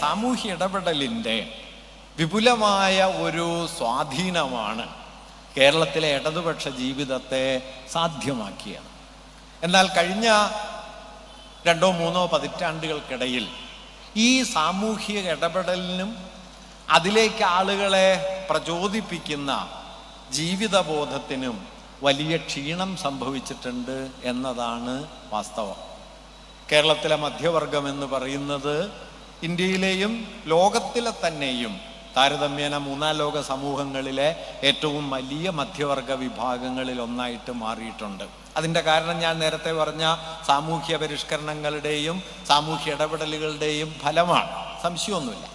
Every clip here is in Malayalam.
സാമൂഹ്യ ഇടപെടലിൻ്റെ വിപുലമായ ഒരു സ്വാധീനമാണ് കേരളത്തിലെ ഇടതുപക്ഷ ജീവിതത്തെ സാധ്യമാക്കിയത്. എന്നാൽ കഴിഞ്ഞ 2-3 പതിറ്റാണ്ടുകൾക്കിടയിൽ ഈ സാമൂഹിക ഇടപെടലിനും അതിലേക്ക് ആളുകളെ പ്രചോദിപ്പിക്കുന്ന ജീവിതബോധത്തിനും വലിയ ക്ഷീണം സംഭവിച്ചിട്ടുണ്ട് എന്നതാണ് വാസ്തവം. കേരളത്തിലെ മധ്യവർഗം എന്ന് പറയുന്നത് ഇന്ത്യയിലെയും ലോകത്തിലെ തന്നെയും താരതമ്യേന 3-ാം ലോക സമൂഹങ്ങളിലെ ഏറ്റവും വലിയ മധ്യവർഗ വിഭാഗങ്ങളിൽ ഒന്നായിട്ട് മാറിയിട്ടുണ്ട്. അതിൻ്റെ കാരണം ഞാൻ നേരത്തെ പറഞ്ഞ സാമൂഹ്യ പരിഷ്കരണങ്ങളുടെയും സാമൂഹ്യ ഇടപെടലുകളുടെയും ഫലമാണ്, സംശയമൊന്നുമില്ല.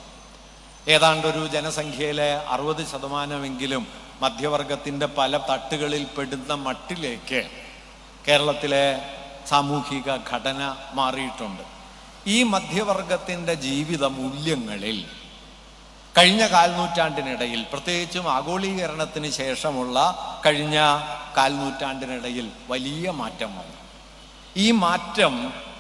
ഏതാണ്ടൊരു ജനസംഖ്യയിലെ 60% മധ്യവർഗത്തിൻ്റെ പല തട്ടുകളിൽ പെടുന്ന മട്ടിലേക്ക് കേരളത്തിലെ സാമൂഹിക ഘടന മാറിയിട്ടുണ്ട്. ഈ മധ്യവർഗത്തിൻ്റെ ജീവിത മൂല്യങ്ങളിൽ കഴിഞ്ഞ കാൽനൂറ്റാണ്ടിനിടയിൽ, പ്രത്യേകിച്ചും ആഗോളീകരണത്തിന് ശേഷമുള്ള കഴിഞ്ഞ കാൽനൂറ്റാണ്ടിനിടയിൽ വലിയ മാറ്റം വന്നു. ഈ മാറ്റം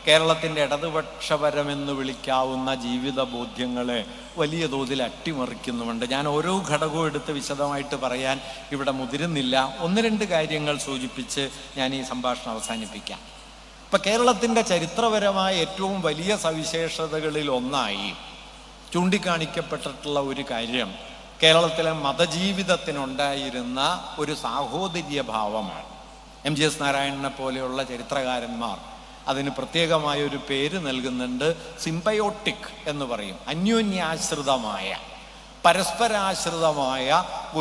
കേരളത്തിൻ്റെ ഇടതുപക്ഷപരമെന്ന് വിളിക്കാവുന്ന ജീവിത ബോധ്യങ്ങളെ വലിയ തോതിൽ അട്ടിമറിക്കുന്നുമുണ്ട്. ഞാൻ ഓരോ ഘടകവും എടുത്ത് വിശദമായിട്ട് പറയാൻ ഇവിടെ മുതിരുന്നില്ല. 1-2 കാര്യങ്ങൾ സൂചിപ്പിച്ച് ഞാൻ ഈ സംഭാഷണം അവസാനിപ്പിക്കാം. ഇപ്പം കേരളത്തിൻ്റെ ചരിത്രപരമായ ഏറ്റവും വലിയ സവിശേഷതകളിൽ ഒന്നായി ചൂണ്ടിക്കാണിക്കപ്പെട്ടിട്ടുള്ള ഒരു കാര്യം കേരളത്തിലെ മതജീവിതത്തിനുണ്ടായിരുന്ന ഒരു സാഹോദര്യഭാവമാണ്. MGS നാരായണനെ പോലെയുള്ള ചരിത്രകാരന്മാർ അതിന് പ്രത്യേകമായൊരു പേര് നൽകുന്നുണ്ട്. സിംബയോട്ടിക് എന്ന് പറയും. അന്യോന്യാശ്രിതമായ, പരസ്പരാശ്രിതമായ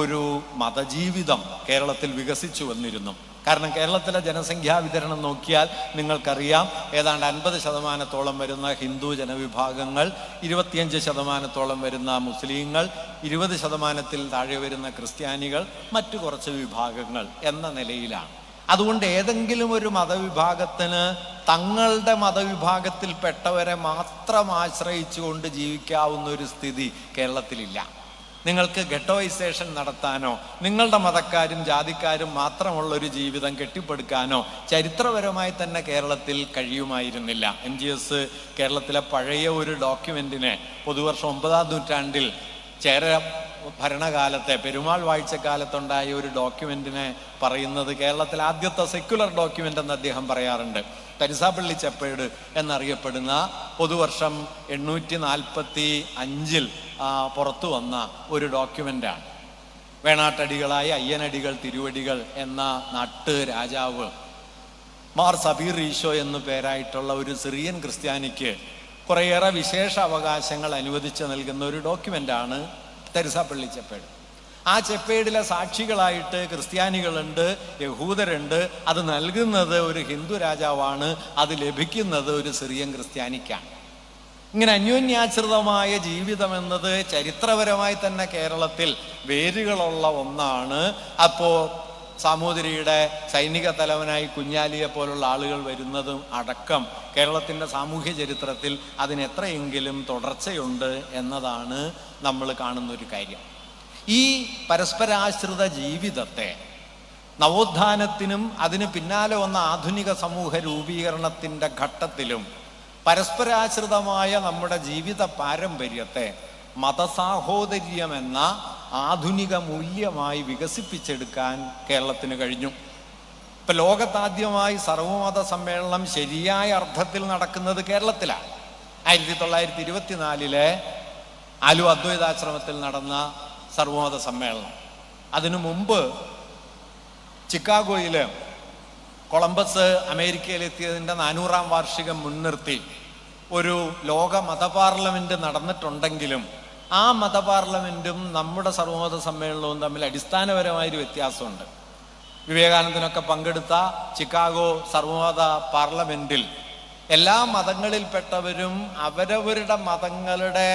ഒരു മതജീവിതം കേരളത്തിൽ വികസിച്ചു വന്നിരുന്നു. കാരണം കേരളത്തിലെ ജനസംഖ്യാ വിതരണം നോക്കിയാൽ നിങ്ങൾക്കറിയാം, ഏതാണ്ട് 50% വരുന്ന ഹിന്ദു ജനവിഭാഗങ്ങൾ, 25% വരുന്ന മുസ്ലിങ്ങൾ, 20%-ത്തിൽ താഴെ വരുന്ന ക്രിസ്ത്യാനികൾ, മറ്റു കുറച്ച് വിഭാഗങ്ങൾ എന്ന നിലയിലാണ്. അതുകൊണ്ട് ഏതെങ്കിലും ഒരു മതവിഭാഗത്തിന് തങ്ങളുടെ മതവിഭാഗത്തിൽപ്പെട്ടവരെ മാത്രം ആശ്രയിച്ചുകൊണ്ട് ജീവിക്കാവുന്ന ഒരു സ്ഥിതി കേരളത്തിലില്ല. നിങ്ങൾക്ക് ഗെട്ടോയിസേഷൻ നടത്താനോ നിങ്ങളുടെ മതക്കാരും ജാതിക്കാരും മാത്രമുള്ളൊരു ജീവിതം കെട്ടിപ്പടുക്കാനോ ചരിത്രപരമായി തന്നെ കേരളത്തിൽ കഴിയുമായിരുന്നില്ല. MGS കേരളത്തിലെ പഴയ ഒരു ഡോക്യുമെൻറ്റിനെ പൊതുവർഷം 9-ാം നൂറ്റാണ്ടിൽ ചേര ഭരണകാലത്തെ പെരുമാൾ വാഴ്ചക്കാലത്തുണ്ടായ ഒരു ഡോക്യുമെൻറ്റിനെ പറയുന്നത് കേരളത്തിലെ ആദ്യത്തെ സെക്യുലർ ഡോക്യുമെൻ്റ് എന്ന് അദ്ദേഹം പറയാറുണ്ട്. തരിസാപ്പള്ളി ചെപ്പേട് എന്നറിയപ്പെടുന്ന പൊതുവർഷം 845 പുറത്തു വന്ന ഒരു ഡോക്യുമെൻ്റാണ്. വേണാട്ടടികളായ അയ്യനടികൾ തിരുവടികൾ എന്ന നാട്ട് രാജാവ് മാർ സബീർ ഈശോ എന്നു പേരായിട്ടുള്ള ഒരു സിറിയൻ ക്രിസ്ത്യാനിക്ക് കുറേയേറെ വിശേഷ അവകാശങ്ങൾ അനുവദിച്ച് നൽകുന്ന ഒരു ഡോക്യുമെൻ്റാണ് തരിസാപ്പള്ളി ചെപ്പേട്. ആ ചെപ്പേടിലെ സാക്ഷികളായിട്ട് ക്രിസ്ത്യാനികളുണ്ട്, യഹൂദരുണ്ട്. അത് നൽകുന്നത് ഒരു ഹിന്ദു രാജാവാണ്, അത് ലഭിക്കുന്നത് ഒരു സിറിയൻ ക്രിസ്ത്യാനിക്കാണ്. ഇങ്ങനെ അന്യോന്യാശ്രിതമായ ജീവിതം എന്നത് ചരിത്രപരമായി തന്നെ കേരളത്തിൽ വേരുകളുള്ള ഒന്നാണ്. അപ്പോൾ സാമൂതിരിയുടെ സൈനിക തലവനായി കുഞ്ഞാലിയെ പോലുള്ള ആളുകൾ വരുന്നതും അടക്കം കേരളത്തിൻ്റെ സാമൂഹ്യ ചരിത്രത്തിൽ അതിനെത്രയെങ്കിലും തുടർച്ചയുണ്ട് എന്നതാണ് നമ്മൾ കാണുന്നൊരു കാര്യം. ഈ പരസ്പരാശ്രിത ജീവിതത്തെ നവോത്ഥാനത്തിനും അതിന് പിന്നാലെ വന്ന ആധുനിക സമൂഹ രൂപീകരണത്തിൻ്റെ ഘട്ടത്തിലും പരസ്പരാശ്രിതമായ നമ്മുടെ ജീവിത പാരമ്പര്യത്തെ മതസാഹോദര്യമെന്ന ആധുനിക മൂല്യമായി വികസിപ്പിച്ചെടുക്കാൻ കേരളത്തിന് കഴിഞ്ഞു. ഇപ്പം ലോകത്താദ്യമായി സർവമത സമ്മേളനം ശരിയായ അർത്ഥത്തിൽ നടക്കുന്നത് കേരളത്തിലാണ്. 1924 ആലുവ അദ്വൈതാശ്രമത്തിൽ നടന്ന സർവമത സമ്മേളനം. അതിനു മുമ്പ് ചിക്കാഗോയിൽ കൊളംബസ് അമേരിക്കയിലെത്തിയതിൻ്റെ 400-ാം വാർഷികം മുൻനിർത്തി ഒരു ലോക മത പാർലമെൻറ്റ് നടന്നിട്ടുണ്ടെങ്കിലും ആ മത പാർലമെൻറ്റും നമ്മുടെ സർവമത സമ്മേളനവും തമ്മിൽ അടിസ്ഥാനപരമായൊരു വ്യത്യാസമുണ്ട്. വിവേകാനന്ദനൊക്കെ പങ്കെടുത്ത ചിക്കാഗോ സർവമത പാർലമെൻറ്റിൽ എല്ലാ മതങ്ങളിൽപ്പെട്ടവരും അവരവരുടെ മതങ്ങളുടെ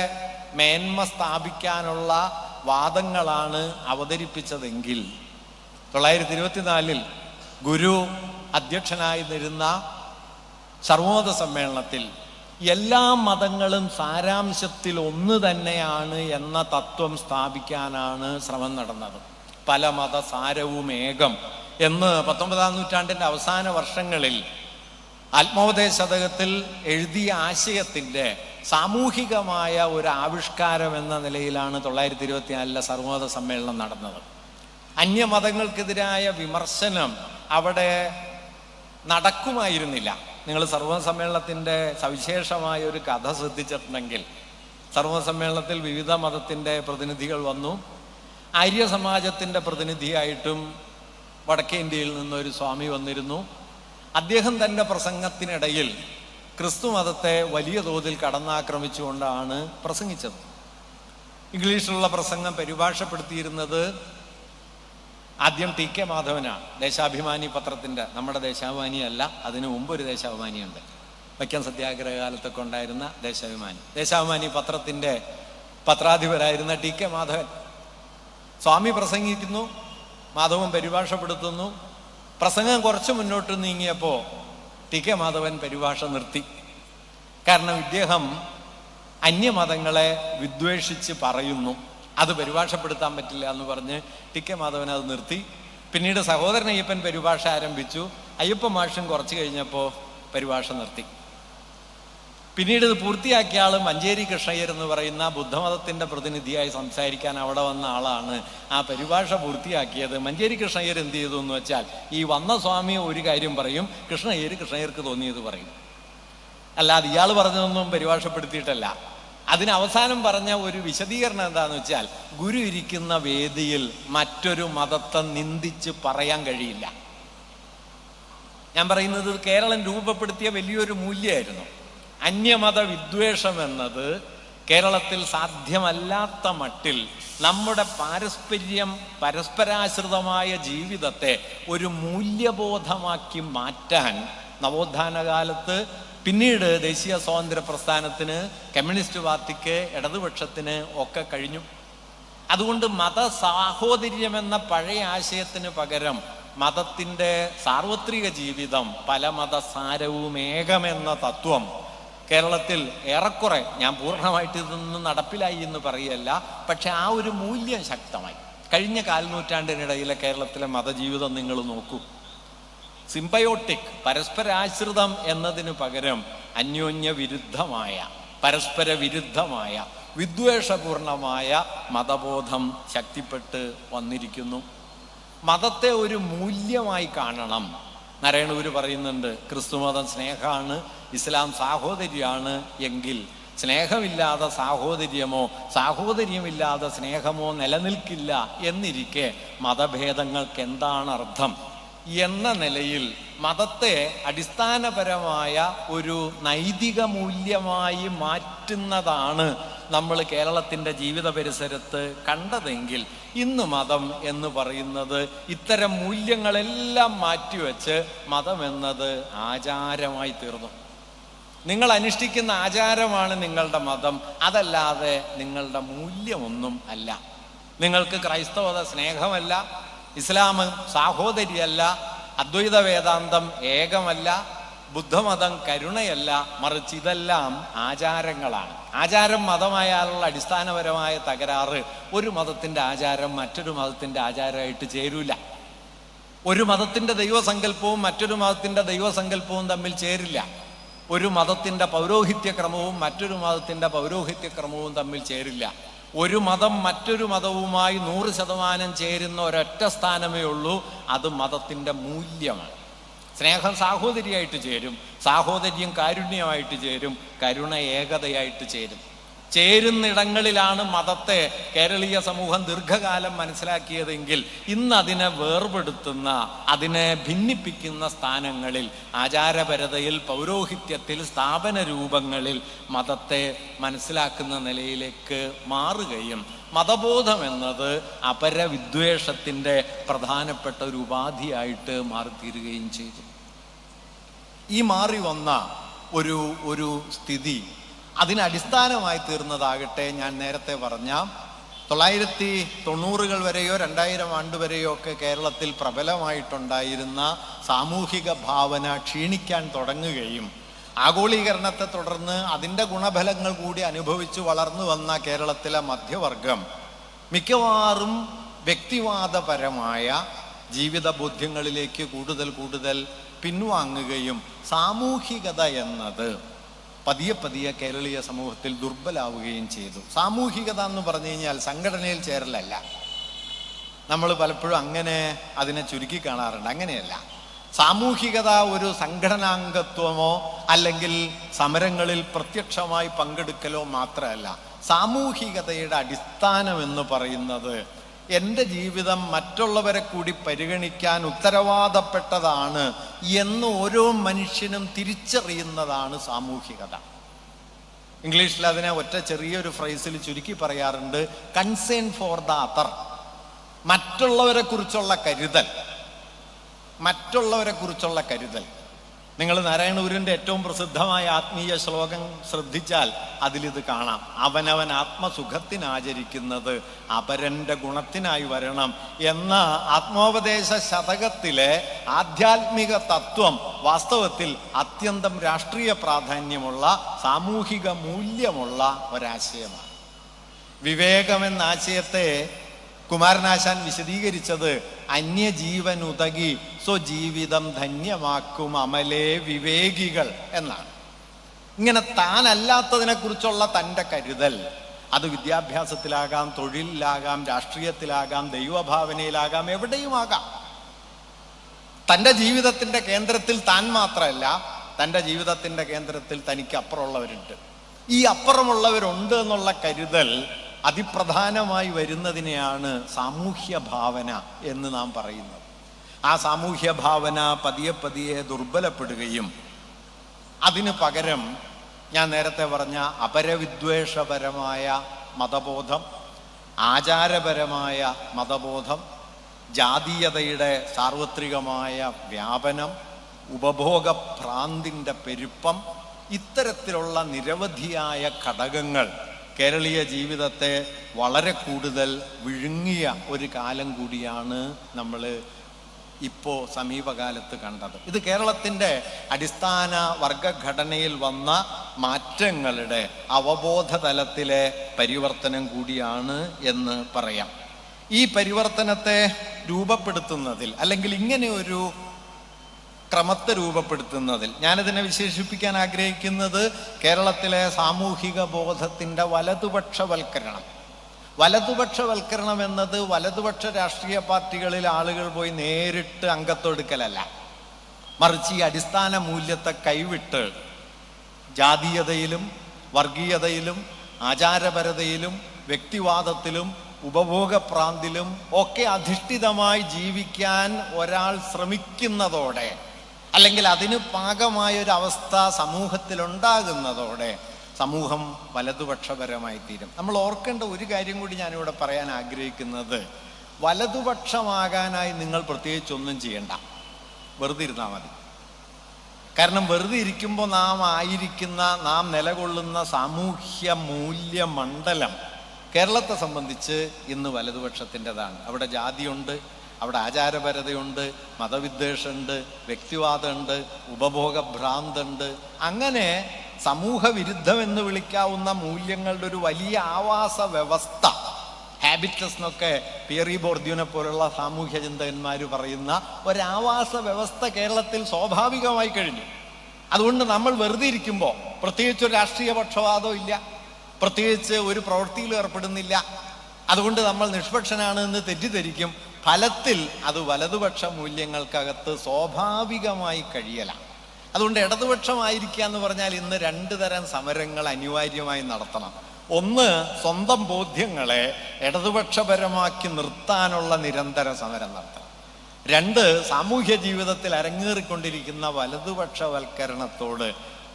മേന്മ സ്ഥാപിക്കാനുള്ള വാദങ്ങളാണ് അവതരിപ്പിച്ചതെങ്കിൽ 1924 ഗുരു അധ്യക്ഷനായിരുന്ന സർവമത സമ്മേളനത്തിൽ എല്ലാ മതങ്ങളും സാരാംശത്തിൽ ഒന്ന് തന്നെയാണ് എന്ന തത്വം സ്ഥാപിക്കാനാണ് ശ്രമം നടന്നത്. പല മതസാരവും ഏകം എന്ന് 19-ാം നൂറ്റാണ്ടിൻ്റെ അവസാന വർഷങ്ങളിൽ ആത്മോപദേശ ശതകത്തിൽ എഴുതിയ ആശയത്തിൻ്റെ സാമൂഹികമായ ഒരു ആവിഷ്കാരം എന്ന നിലയിലാണ് 1924 സർവ്വമത സമ്മേളനം നടന്നത്. അന്യമതങ്ങൾക്കെതിരായ വിമർശനം അവിടെ നടക്കുമായിരുന്നില്ല. നിങ്ങൾ സർവ്വമത സമ്മേളനത്തിൻ്റെ സവിശേഷമായ ഒരു കഥ ശ്രദ്ധിച്ചിട്ടുണ്ടെങ്കിൽ, സർവ്വമത സമ്മേളനത്തിൽ വിവിധ മതത്തിൻ്റെ പ്രതിനിധികൾ വന്നു. ആര്യ സമാജത്തിൻ്റെ പ്രതിനിധിയായിട്ടും വടക്കേ ഇന്ത്യയിൽ നിന്നൊരു സ്വാമി വന്നിരുന്നു. അദ്ദേഹം തൻ്റെ പ്രസംഗത്തിനിടയിൽ ക്രിസ്തു മതത്തെ വലിയ തോതിൽ കടന്നാക്രമിച്ചുകൊണ്ടാണ് പ്രസംഗിച്ചത്. ഇംഗ്ലീഷിലുള്ള പ്രസംഗം പരിഭാഷപ്പെടുത്തിയിരുന്നത് ആദ്യം ടി കെ മാധവനാണ്, ദേശാഭിമാനി പത്രത്തിൻ്റെ. നമ്മുടെ ദേശാഭിമാനി അല്ല, അതിനു മുമ്പ് ഒരു ദേശാഭിമാനിയുണ്ട്, വൈക്കം സത്യാഗ്രഹ കാലത്തൊക്കെ ഉണ്ടായിരുന്ന ദേശാഭിമാനി. ദേശാഭിമാനി പത്രത്തിൻ്റെ പത്രാധിപരായിരുന്ന ടി കെ മാധവൻ. സ്വാമി പ്രസംഗിക്കുന്നു, മാധവൻ പരിഭാഷപ്പെടുത്തുന്നു. പ്രസംഗം കുറച്ച് മുന്നോട്ട് നീങ്ങിയപ്പോൾ ടി കെ മാധവൻ പരിഭാഷ നിർത്തി. കാരണം ഇദ്ദേഹം അന്യമതങ്ങളെ വിദ്വേഷിച്ച് പറയുന്നു, അത് പരിഭാഷപ്പെടുത്താൻ പറ്റില്ല എന്ന് പറഞ്ഞ് ടി കെ മാധവൻ അത് നിർത്തി. പിന്നീട് സഹോദരൻ അയ്യപ്പൻ പരിഭാഷ ആരംഭിച്ചു. അയ്യപ്പ മാഷും കുറച്ച് കഴിഞ്ഞപ്പോൾ പരിഭാഷ നിർത്തി. പിന്നീട് ഇത് പൂർത്തിയാക്കിയ ആൾ മഞ്ചേരി കൃഷ്ണയ്യർ എന്ന് പറയുന്ന ബുദ്ധമതത്തിൻ്റെ പ്രതിനിധിയായി സംസാരിക്കാൻ അവിടെ വന്ന ആളാണ് ആ പരിഭാഷ പൂർത്തിയാക്കിയത്. മഞ്ചേരി കൃഷ്ണയ്യർ എന്ത് ചെയ്തു എന്ന് വെച്ചാൽ, ഈ വന്ന സ്വാമി ഒരു കാര്യം പറയും, കൃഷ്ണയ്യർക്ക് തോന്നിയത് പറയും. അല്ലാതെ ഇയാൾ പറഞ്ഞതൊന്നും പരിഭാഷപ്പെടുത്തിയിട്ടല്ല. അതിനവസാനം പറഞ്ഞ ഒരു വിശദീകരണം എന്താണെന്ന് വെച്ചാൽ, ഗുരു ഇരിക്കുന്ന വേദിയിൽ മറ്റൊരു മതത്തെ നിന്ദിച്ച് പറയാൻ കഴിയില്ല. ഞാൻ പറയുന്നത് കേരളം രൂപപ്പെടുത്തിയ വലിയൊരു മൂല്യമായിരുന്നു. അന്യമത വിദ്വേഷം എന്നത് കേരളത്തിൽ സാധ്യമല്ലാത്ത മട്ടിൽ നമ്മുടെ പരസ്പരാശ്രിതമായ ജീവിതത്തെ ഒരു മൂല്യബോധമാക്കി മാറ്റാൻ നവോത്ഥാന കാലത്ത്, പിന്നീട് ദേശീയ സ്വാതന്ത്ര്യ പ്രസ്ഥാനത്തിന്, കമ്മ്യൂണിസ്റ്റ് പാർട്ടിക്ക്, ഇടതുപക്ഷത്തിന് ഒക്കെ കഴിഞ്ഞു. അതുകൊണ്ട് മതസാഹോദര്യമെന്ന പഴയ ആശയത്തിന് പകരം മതത്തിൻ്റെ സാർവത്രിക ജീവിതം, പല മതസാരവും ഏകമെന്ന തത്വം കേരളത്തിൽ ഏറെക്കുറെ, ഞാൻ പൂർണ്ണമായിട്ട് ഇതൊന്നും നടപ്പിലായി എന്ന് പറയല്ല, പക്ഷെ ആ ഒരു മൂല്യം ശക്തമായി. കഴിഞ്ഞ കാൽനൂറ്റാണ്ടിനിടയിലെ കേരളത്തിലെ മതജീവിതം നിങ്ങൾ നോക്കൂ. സിംബയോട്ടിക്, പരസ്പരാശ്രിതം എന്നതിന് പകരം അന്യോന്യ വിരുദ്ധമായ, പരസ്പര വിരുദ്ധമായ, വിദ്വേഷപൂർണമായ മതബോധം ശക്തിപ്പെട്ട് വന്നിരിക്കുന്നു. മതത്തെ ഒരു മൂല്യമായി കാണണം. നാരായണഗുരു പറയുന്നുണ്ട്, ക്രിസ്തുമതം സ്നേഹമാണ്, ഇസ്ലാം സാഹോദര്യമാണ്. എങ്കിൽ സ്നേഹമില്ലാതെ സാഹോദര്യമോ സാഹോദര്യമില്ലാതെ സ്നേഹമോ നിലനിൽക്കില്ല എന്നിരിക്കെ മതഭേദങ്ങൾക്ക് എന്താണ് അർത്ഥം എന്ന നിലയിൽ മതത്തെ അടിസ്ഥാനപരമായ ഒരു നൈതിക മൂല്യമായി മാറ്റുന്നതാണ് നമ്മൾ കേരളത്തിൻ്റെ ജീവിത പരിസരത്ത് കണ്ടതെങ്കിൽ, ഇന്ന് മതം എന്ന് പറയുന്നത് ഇത്തരം മൂല്യങ്ങളെല്ലാം മാറ്റിവെച്ച് മതം എന്നത് ആചാരമായി തീർന്നു. നിങ്ങൾ അനുഷ്ഠിക്കുന്ന ആചാരമാണ് നിങ്ങളുടെ മതം, അതല്ലാതെ നിങ്ങളുടെ മൂല്യമൊന്നും അല്ല. നിങ്ങൾക്ക് ക്രൈസ്തവത സ്നേഹമല്ല, ഇസ്ലാം സാഹോദര്യമല്ല, അദ്വൈത വേദാന്തം ഏകമല്ല, ബുദ്ധമതം കരുണയല്ല, മറിച്ച് ഇതെല്ലാം ആചാരങ്ങളാണ്. ആചാരം മതമായാലുള്ള അടിസ്ഥാനപരമായ തകരാറ്, ഒരു മതത്തിൻ്റെ ആചാരം മറ്റൊരു മതത്തിൻ്റെ ആചാരമായിട്ട് ചേരൂല. ഒരു മതത്തിൻ്റെ ദൈവസങ്കല്പവും മറ്റൊരു മതത്തിൻ്റെ ദൈവസങ്കല്പവും തമ്മിൽ ചേരില്ല. ഒരു മതത്തിൻ്റെ പൗരോഹിത്യക്രമവും മറ്റൊരു മതത്തിൻ്റെ പൗരോഹിത്യക്രമവും തമ്മിൽ ചേരില്ല. ഒരു മതം മറ്റൊരു മതവുമായി 100% ചേരുന്ന ഒരൊറ്റ സ്ഥാനമേ ഉള്ളൂ, അത് മതത്തിൻ്റെ മൂല്യമാണ്. സ്നേഹം സാഹോദര്യമായിട്ട് ചേരും, സാഹോദര്യം കാരുണ്യമായിട്ട് ചേരും, കരുണ ഏകതയായിട്ട് ചേരും. ചേരുന്നിടങ്ങളിലാണ് മതത്തെ കേരളീയ സമൂഹം ദീർഘകാലം മനസ്സിലാക്കിയതെങ്കിൽ ഇന്ന് അതിനെ വേർപെടുത്തുന്ന, അതിനെ ഭിന്നിപ്പിക്കുന്ന സ്ഥാനങ്ങളിൽ, ആചാരപരതയിൽ, പൗരോഹിത്യത്തിൽ, സ്ഥാപന രൂപങ്ങളിൽ മതത്തെ മനസ്സിലാക്കുന്ന നിലയിലേക്ക് മാറുകയും മതബോധം എന്നത് അപരവിദ്വേഷത്തിൻ്റെ പ്രധാനപ്പെട്ട ഒരു ഉപാധിയായിട്ട് മാറിത്തീരുകയും ചെയ്തു. ഈ മാറി വന്ന ഒരു സ്ഥിതി അതിനടിസ്ഥാനമായി തീർന്നതാകട്ടെ, ഞാൻ നേരത്തെ പറഞ്ഞ 1990 വരെയോ 2000 ആണ്ട് വരെയോ ഒക്കെ കേരളത്തിൽ പ്രബലമായിട്ടുണ്ടായിരുന്ന സാമൂഹിക ഭാവന ക്ഷീണിക്കാൻ തുടങ്ങുകയും ആഗോളീകരണത്തെ തുടർന്ന് അതിൻ്റെ ഗുണഫലങ്ങൾ കൂടി അനുഭവിച്ചു വളർന്നു വന്ന കേരളത്തിലെ മധ്യവർഗം മിക്കവാറും വ്യക്തിവാദപരമായ ജീവിത ബോധ്യങ്ങളിലേക്ക് കൂടുതൽ പിൻവാങ്ങുകയും സാമൂഹികത എന്നത് പതിയെ പതിയെ കേരളീയ സമൂഹത്തിൽ ദുർബലാവുകയും ചെയ്തു. സാമൂഹികത എന്ന് പറഞ്ഞു കഴിഞ്ഞാൽ സംഘടനയിൽ ചേരലല്ല. നമ്മൾ പലപ്പോഴും അങ്ങനെ അതിനെ ചുരുക്കി കാണാറുണ്ട്. അങ്ങനെയല്ല. സാമൂഹികത ഒരു സംഘടനാംഗത്വമോ അല്ലെങ്കിൽ സമരങ്ങളിൽ പ്രത്യക്ഷമായി പങ്കെടുക്കലോ മാത്രമല്ല. സാമൂഹികതയുടെ അടിസ്ഥാനം എന്ന് പറയുന്നത് എൻ്റെ ജീവിതം മറ്റുള്ളവരെ കൂടി പരിഗണിക്കാൻ ഉത്തരവാദപ്പെട്ടതാണ് എന്ന് ഓരോ മനുഷ്യനും തിരിച്ചറിയുന്നതാണ് സാമൂഹികത. ഇംഗ്ലീഷിൽ അതിനെ ഒറ്റ ചെറിയൊരു ഫ്രേസിൽ ചുരുക്കി പറയാറുണ്ട്, കൺസേൺ ഫോർ ദ അതർ. മറ്റുള്ളവരെ കുറിച്ചുള്ള കരുതൽ. മറ്റുള്ളവരെ കുറിച്ചുള്ള കരുതൽ. നിങ്ങൾ നാരായണഗുരുവിൻ്റെ ഏറ്റവും പ്രസിദ്ധമായ ആത്മീയ ശ്ലോകം ശ്രദ്ധിച്ചാൽ അതിലിത് കാണാം. അവനവൻ ആത്മസുഖത്തിനാചരിക്കുന്നത് അപരൻ്റെ ഗുണത്തിനായി വരണം എന്ന ആത്മോപദേശ ശതകത്തിലെ ആധ്യാത്മിക തത്വം വാസ്തവത്തിൽ അത്യന്തം രാഷ്ട്രീയ പ്രാധാന്യമുള്ള സാമൂഹിക മൂല്യമുള്ള ഒരാശയമാണ്. വിവേകമെന്ന ആശയത്തെ കുമാരനാശാൻ വിശദീകരിച്ചത് അന്യജീവനുതകി സ്വജീവിതം ധന്യമാക്കും അമലേ വിവേകികൾ എന്നാണ്. ഇങ്ങനെ താനല്ലാത്തതിനെ കുറിച്ചുള്ള തൻ്റെ കരുതൽ, അത് വിദ്യാഭ്യാസത്തിലാകാം, തൊഴിലിലാകാം, രാഷ്ട്രീയത്തിലാകാം, ദൈവഭാവനയിലാകാം, എവിടെയുമാകാം. തൻ്റെ ജീവിതത്തിൻ്റെ കേന്ദ്രത്തിൽ താൻ മാത്രമല്ല, തൻ്റെ ജീവിതത്തിൻ്റെ കേന്ദ്രത്തിൽ തനിക്ക് അപ്പുറമുള്ളവരുണ്ട്. ഈ അപ്പുറമുള്ളവരുണ്ട് എന്നുള്ള കരുതൽ അതിപ്രധാനമായി വരുന്നതിനെയാണ് സാമൂഹ്യ ഭാവന എന്ന് നാം പറയുന്നത്. ആ സാമൂഹ്യ ഭാവന പതിയെ പതിയെ ദുർബലപ്പെടുകയും അതിന് പകരം ഞാൻ നേരത്തെ പറഞ്ഞ അപരവിദ്വേഷപരമായ മതബോധം, ആചാരപരമായ മതബോധം, ജാതീയതയുടെ സാർവത്രികമായ വ്യാപനം, ഉപഭോഗഭ്രാന്തിൻ്റെ പെരുപ്പം, ഇത്തരത്തിലുള്ള നിരവധിയായ ഘടകങ്ങൾ കേരളീയ ജീവിതത്തെ വളരെ കൂടുതൽ വിഴുങ്ങിയ ഒരു കാലം കൂടിയാണ് നമ്മൾ ഇപ്പോൾ സമീപകാലത്ത് കണ്ടത്. ഇത് കേരളത്തിൻ്റെ അടിസ്ഥാന വർഗഘടനയിൽ വന്ന മാറ്റങ്ങളുടെ അവബോധ തലത്തിലെ പരിവർത്തനം കൂടിയാണ് എന്ന് പറയാം. ഈ പരിവർത്തനത്തെ രൂപപ്പെടുത്തുന്നതിൽ അല്ലെങ്കിൽ ഇങ്ങനെ ഒരു ക്രമത്തെ രൂപപ്പെടുത്തുന്നതിൽ ഞാനിതിനെ വിശേഷിപ്പിക്കാൻ ആഗ്രഹിക്കുന്നത് കേരളത്തിലെ സാമൂഹിക ബോധത്തിൻ്റെ വലതുപക്ഷവൽക്കരണം. വലതുപക്ഷവൽക്കരണം എന്നത് വലതുപക്ഷ രാഷ്ട്രീയ പാർട്ടികളിൽ ആളുകൾ പോയി നേരിട്ട് അംഗത്വമെടുക്കലല്ല, മറിച്ച് ഈ അടിസ്ഥാന മൂല്യത്തെ കൈവിട്ട് ജാതീയതയിലും വർഗീയതയിലും ആചാരപരതയിലും വ്യക്തിവാദത്തിലും ഉപഭോഗഭ്രാന്തിലും ഒക്കെ അധിഷ്ഠിതമായി ജീവിക്കാൻ ഒരാൾ ശ്രമിക്കുന്നതോടെ, അല്ലെങ്കിൽ അതിന് പാകമായൊരവസ്ഥ സമൂഹത്തിലുണ്ടാകുന്നതോടെ സമൂഹം വലതുപക്ഷപരമായി തീരും. നമ്മൾ ഓർക്കേണ്ട ഒരു കാര്യം കൂടി ഞാനിവിടെ പറയാൻ ആഗ്രഹിക്കുന്നത്, വലതുപക്ഷമാകാനായി നിങ്ങൾ പ്രത്യേകിച്ചൊന്നും ചെയ്യണ്ട, വെറുതെ ഇരുന്നാൽ മതി. കാരണം വെറുതെ ഇരിക്കുമ്പോൾ നാം നിലകൊള്ളുന്ന സാമൂഹ്യ മൂല്യമണ്ഡലം കേരളത്തെ സംബന്ധിച്ച് ഇന്ന് വലതുപക്ഷത്തിൻ്റെതാണ്. അവിടെ ജാതിയുണ്ട്, അവിടെ ആചാരപരതയുണ്ട്, മതവിദ്വേഷമുണ്ട്, വ്യക്തിവാദമുണ്ട്, ഉപഭോഗഭ്രാന്തുണ്ട്. അങ്ങനെ സമൂഹ വിരുദ്ധമെന്ന് വിളിക്കാവുന്ന മൂല്യങ്ങളുടെ ഒരു വലിയ ആവാസ വ്യവസ്ഥ, ഹാബിറ്റസ് എന്നൊക്കെ പിയറി ബോർദ്യൂനെ പോലുള്ള സാമൂഹ്യ ചിന്തകന്മാർ പറയുന്ന ഒരാവാസ വ്യവസ്ഥ കേരളത്തിൽ സ്വാഭാവികമായി കഴിഞ്ഞു. അതുകൊണ്ട് നമ്മൾ വെറുതെ ഇരിക്കുമ്പോൾ പ്രത്യേകിച്ച് ഒരു രാഷ്ട്രീയ പക്ഷപാതവും ഇല്ല, പ്രത്യേകിച്ച് ഒരു പ്രവൃത്തിയിൽ ഏർപ്പെടുന്നില്ല. അതുകൊണ്ട് നമ്മൾ നിഷ്പക്ഷനാണ് എന്ന് തെറ്റിദ്ധരിക്കും. ഫലത്തിൽ അത് വലതുപക്ഷ മൂല്യങ്ങൾക്കകത്ത് സ്വാഭാവികമായി കഴിയലാണ്. അതുകൊണ്ട് ഇടതുപക്ഷമായിരിക്കുക എന്ന് പറഞ്ഞാൽ ഇന്ന് രണ്ട് തരം സമരങ്ങൾ അനിവാര്യമായി നടത്തണം. ഒന്ന്, സ്വന്തം ബോധ്യങ്ങളെ ഇടതുപക്ഷപരമാക്കി നിർത്താനുള്ള നിരന്തര സമരം നടത്തണം. രണ്ട്, സാമൂഹ്യ ജീവിതത്തിൽ അരങ്ങേറിക്കൊണ്ടിരിക്കുന്ന വലതുപക്ഷവൽക്കരണത്തോട്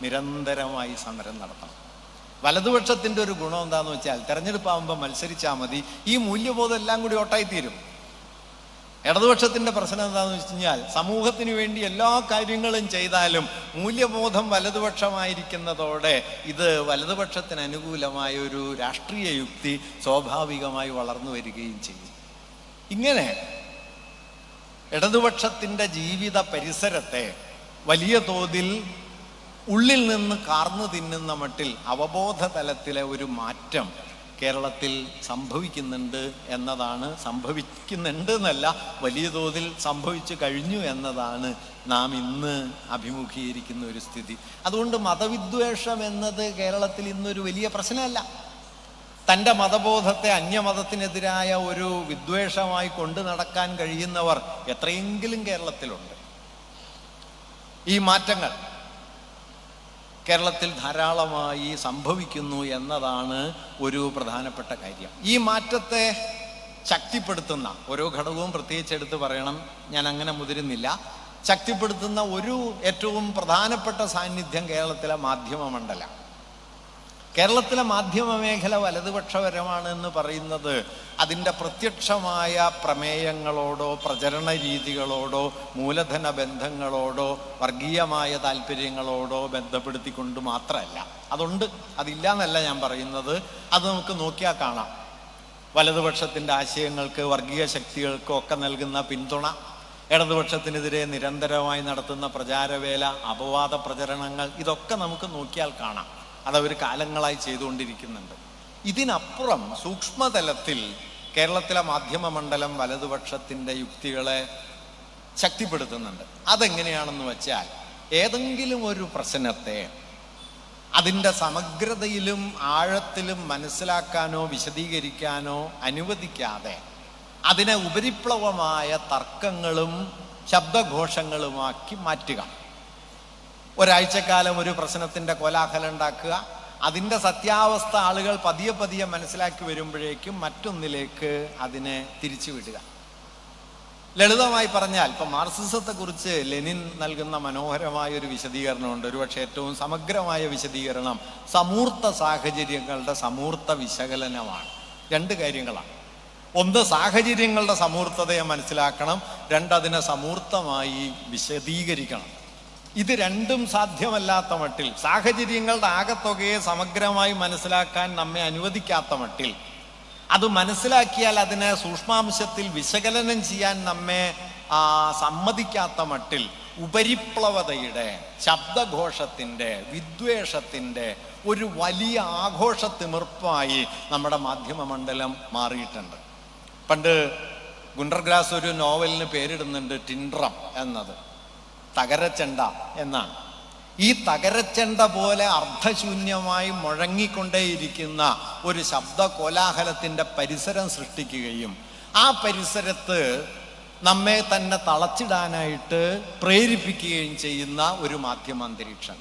നിരന്തരമായി സമരം നടത്തണം. വലതുപക്ഷത്തിൻ്റെ ഒരു ഗുണം എന്താന്ന് വെച്ചാൽ, തെരഞ്ഞെടുപ്പാകുമ്പോൾ മത്സരിച്ചാൽ മതി, ഈ മൂല്യബോധം എല്ലാം കൂടി ഓട്ടായിത്തീരും. ഇടതുപക്ഷത്തിൻ്റെ പ്രശ്നം എന്താണെന്ന് വെച്ച് കഴിഞ്ഞാൽ, സമൂഹത്തിന് വേണ്ടി എല്ലാ കാര്യങ്ങളും ചെയ്താലും മൂല്യബോധം വലതുപക്ഷമായിരിക്കുന്നതോടെ ഇത് വലതുപക്ഷത്തിന് അനുകൂലമായ ഒരു രാഷ്ട്രീയ യുക്തി സ്വാഭാവികമായി വളർന്നു വരികയും ചെയ്യും. ഇങ്ങനെ ഇടതുപക്ഷത്തിൻ്റെ ജീവിത പരിസരത്തെ വലിയ തോതിൽ ഉള്ളിൽ നിന്ന് കാർന്നു തിന്നുന്ന മട്ടിൽ അവബോധ തലത്തിലെ ഒരു മാറ്റം കേരളത്തിൽ സംഭവിക്കുന്നുണ്ട് എന്നതാണ്. സംഭവിക്കുന്നുണ്ട് എന്നല്ല, വലിയ തോതിൽ സംഭവിച്ചു കഴിഞ്ഞു എന്നതാണ് നാം ഇന്ന് അഭിമുഖീകരിക്കുന്ന ഒരു സ്ഥിതി. അതുകൊണ്ട് മതവിദ്വേഷം എന്നത് കേരളത്തിൽ ഇന്നൊരു വലിയ പ്രശ്നമല്ല. തൻ്റെ മതബോധത്തെ അന്യമതത്തിനെതിരായ ഒരു വിദ്വേഷമായി കൊണ്ടു നടക്കാൻ കഴിയുന്നവർ എത്രയെങ്കിലും കേരളത്തിലുണ്ട്. ഈ മാറ്റങ്ങൾ കേരളത്തിൽ ധാരാളമായി സംഭവിക്കുന്നു എന്നതാണ് ഒരു പ്രധാനപ്പെട്ട കാര്യം. ഈ മാറ്റത്തെ ശക്തിപ്പെടുത്തുന്ന ഓരോ ഘടകവും പ്രത്യേകിച്ച് എടുത്ത് പറയണം, ഞാൻ അങ്ങനെ മുതിരുന്നില്ല. ശക്തിപ്പെടുത്തുന്ന ഒരു ഏറ്റവും പ്രധാനപ്പെട്ട സാന്നിധ്യം കേരളത്തിലെ മാധ്യമ മണ്ഡലം. കേരളത്തിലെ മാധ്യമ മേഖല വലതുപക്ഷപരമാണ് എന്ന് പറയുന്നത് അതിൻ്റെ പ്രത്യക്ഷമായ പ്രമേയങ്ങളോടോ പ്രചരണ രീതികളോടോ മൂലധന ബന്ധങ്ങളോടോ വർഗീയമായ താല്പര്യങ്ങളോടോ ബന്ധപ്പെടുത്തിക്കൊണ്ട് മാത്രമല്ല. അതുണ്ട്, അതില്ല എന്നല്ല ഞാൻ പറയുന്നത്. അത് നമുക്ക് നോക്കിയാൽ കാണാം. വലതുപക്ഷത്തിൻ്റെ ആശയങ്ങൾക്ക്, വർഗീയ ശക്തികൾക്കും ഒക്കെ നൽകുന്ന പിന്തുണ, ഇടതുപക്ഷത്തിനെതിരെ നിരന്തരമായി നടത്തുന്ന പ്രചാരവേല, അപവാദ പ്രചരണങ്ങൾ, ഇതൊക്കെ നമുക്ക് നോക്കിയാൽ കാണാം. അതവർ കാലങ്ങളായി ചെയ്തുകൊണ്ടിരിക്കുന്നുണ്ട്. ഇതിനപ്പുറം സൂക്ഷ്മതലത്തിൽ കേരളത്തിലെ മാധ്യമ മണ്ഡലം വലതുപക്ഷത്തിൻ്റെ യുക്തികളെ ശക്തിപ്പെടുത്തുന്നുണ്ട്. അതെങ്ങനെയാണെന്ന് വെച്ചാൽ, ഏതെങ്കിലും ഒരു പ്രശ്നത്തെ അതിൻ്റെ സമഗ്രതയിലും ആഴത്തിലും മനസ്സിലാക്കാനോ വിശദീകരിക്കാനോ അനുവദിക്കാതെ അതിനെ ഉപരിപ്ലവമായ തർക്കങ്ങളും ശബ്ദഘോഷങ്ങളുമാക്കി മാറ്റുക. ഒരാഴ്ചക്കാലം ഒരു പ്രശ്നത്തിൻ്റെ കോലാഹലം ഉണ്ടാക്കുക, അതിൻ്റെ സത്യാവസ്ഥ ആളുകൾ പതിയെ പതിയെ മനസ്സിലാക്കി വരുമ്പോഴേക്കും മറ്റൊന്നിലേക്ക് അതിനെ തിരിച്ചു വിടുക. ലളിതമായി പറഞ്ഞാൽ, ഇപ്പം മാർക്സിസത്തെക്കുറിച്ച് ലെനിൻ നൽകുന്ന മനോഹരമായൊരു വിശദീകരണമുണ്ട്. ഒരുപക്ഷെ ഏറ്റവും സമഗ്രമായ വിശദീകരണം സമൂർത്ത സാഹചര്യങ്ങളുടെ സമൂർത്ത വിശകലനമാണ്. രണ്ട് കാര്യങ്ങളാണ്. ഒന്ന്, സാഹചര്യങ്ങളുടെ സമൂർത്തതയെ മനസ്സിലാക്കണം. രണ്ട്, അതിനെ സമൂർത്തമായി വിശദീകരിക്കണം. ഇത് രണ്ടും സാധ്യമല്ലാത്ത മട്ടിൽ, സാഹചര്യങ്ങളുടെ ആകത്തുകയെ സമഗ്രമായി മനസ്സിലാക്കാൻ നമ്മെ അനുവദിക്കാത്ത മട്ടിൽ, അത് മനസ്സിലാക്കിയാൽ അതിനെ സൂക്ഷ്മാംശത്തിൽ വിശകലനം ചെയ്യാൻ നമ്മെ സമ്മതിക്കാത്ത മട്ടിൽ ഉപരിപ്ലവതയുടെ, ശബ്ദഘോഷത്തിൻ്റെ, വിദ്വേഷത്തിൻ്റെ ഒരു വലിയ ആഘോഷത്തിമിർപ്പായി നമ്മുടെ മാധ്യമ മണ്ഡലം മാറിയിട്ടുണ്ട്. പണ്ട് ഗുണ്ടർഗ്രാസ് ഒരു നോവലിന് പേരിടുന്നുണ്ട്, ടിൻഡ്രം എന്നത്, തകരച്ചെണ്ട എന്നാണ്. ഈ തകരച്ചെണ്ട പോലെ അർത്ഥശൂന്യമായി മുഴങ്ങിക്കൊണ്ടേയിരിക്കുന്ന ഒരു ശബ്ദ കോലാഹലത്തിൻ്റെ പരിസരം സൃഷ്ടിക്കുകയും ആ പരിസരത്ത് നമ്മെ തന്നെ തളച്ചിടാനായിട്ട് പ്രേരിപ്പിക്കുകയും ചെയ്യുന്ന ഒരു മാധ്യമാന്തരീക്ഷം.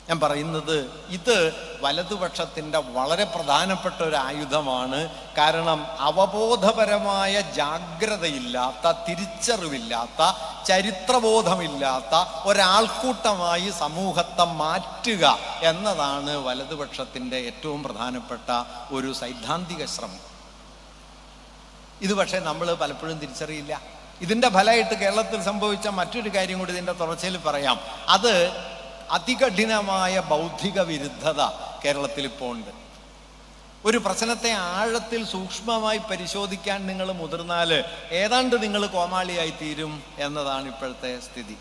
ഞാൻ പറയുന്നത്, ഇത് വലതുപക്ഷത്തിൻ്റെ വളരെ പ്രധാനപ്പെട്ട ഒരു ആയുധമാണ്. കാരണം അവബോധപരമായ ജാഗ്രതയില്ലാത്ത, തിരിച്ചറിവില്ലാത്ത, ചരിത്രബോധമില്ലാത്ത ഒരാൾക്കൂട്ടമായി സമൂഹത്തെ മാറ്റുക എന്നതാണ് വലതുപക്ഷത്തിൻ്റെ ഏറ്റവും പ്രധാനപ്പെട്ട ഒരു സൈദ്ധാന്തിക ശ്രമം. ഇത് പക്ഷേ നമ്മൾ പലപ്പോഴും തിരിച്ചറിയില്ല. ഇതിൻ്റെ ഫലമായിട്ട് കേരളത്തിൽ സംഭവിച്ച മറ്റൊരു കാര്യം കൂടി ഇതിൻ്റെ തുടർച്ചയിൽ പറയാം. അത് അതികഠിനമായ ബൗദ്ധിക വിരുദ്ധത കേരളത്തിൽ ഇപ്പോൾ ഉണ്ട്. ഒരു പ്രശ്നത്തെ ആഴത്തിൽ സൂക്ഷ്മമായി പരിശോധിക്കാൻ നിങ്ങൾ മുതിർന്നാൽ ഏതാണ്ട് നിങ്ങൾ കോമാളിയായി തീരും എന്നതാണ് ഇപ്പോഴത്തെ സ്ഥിതി.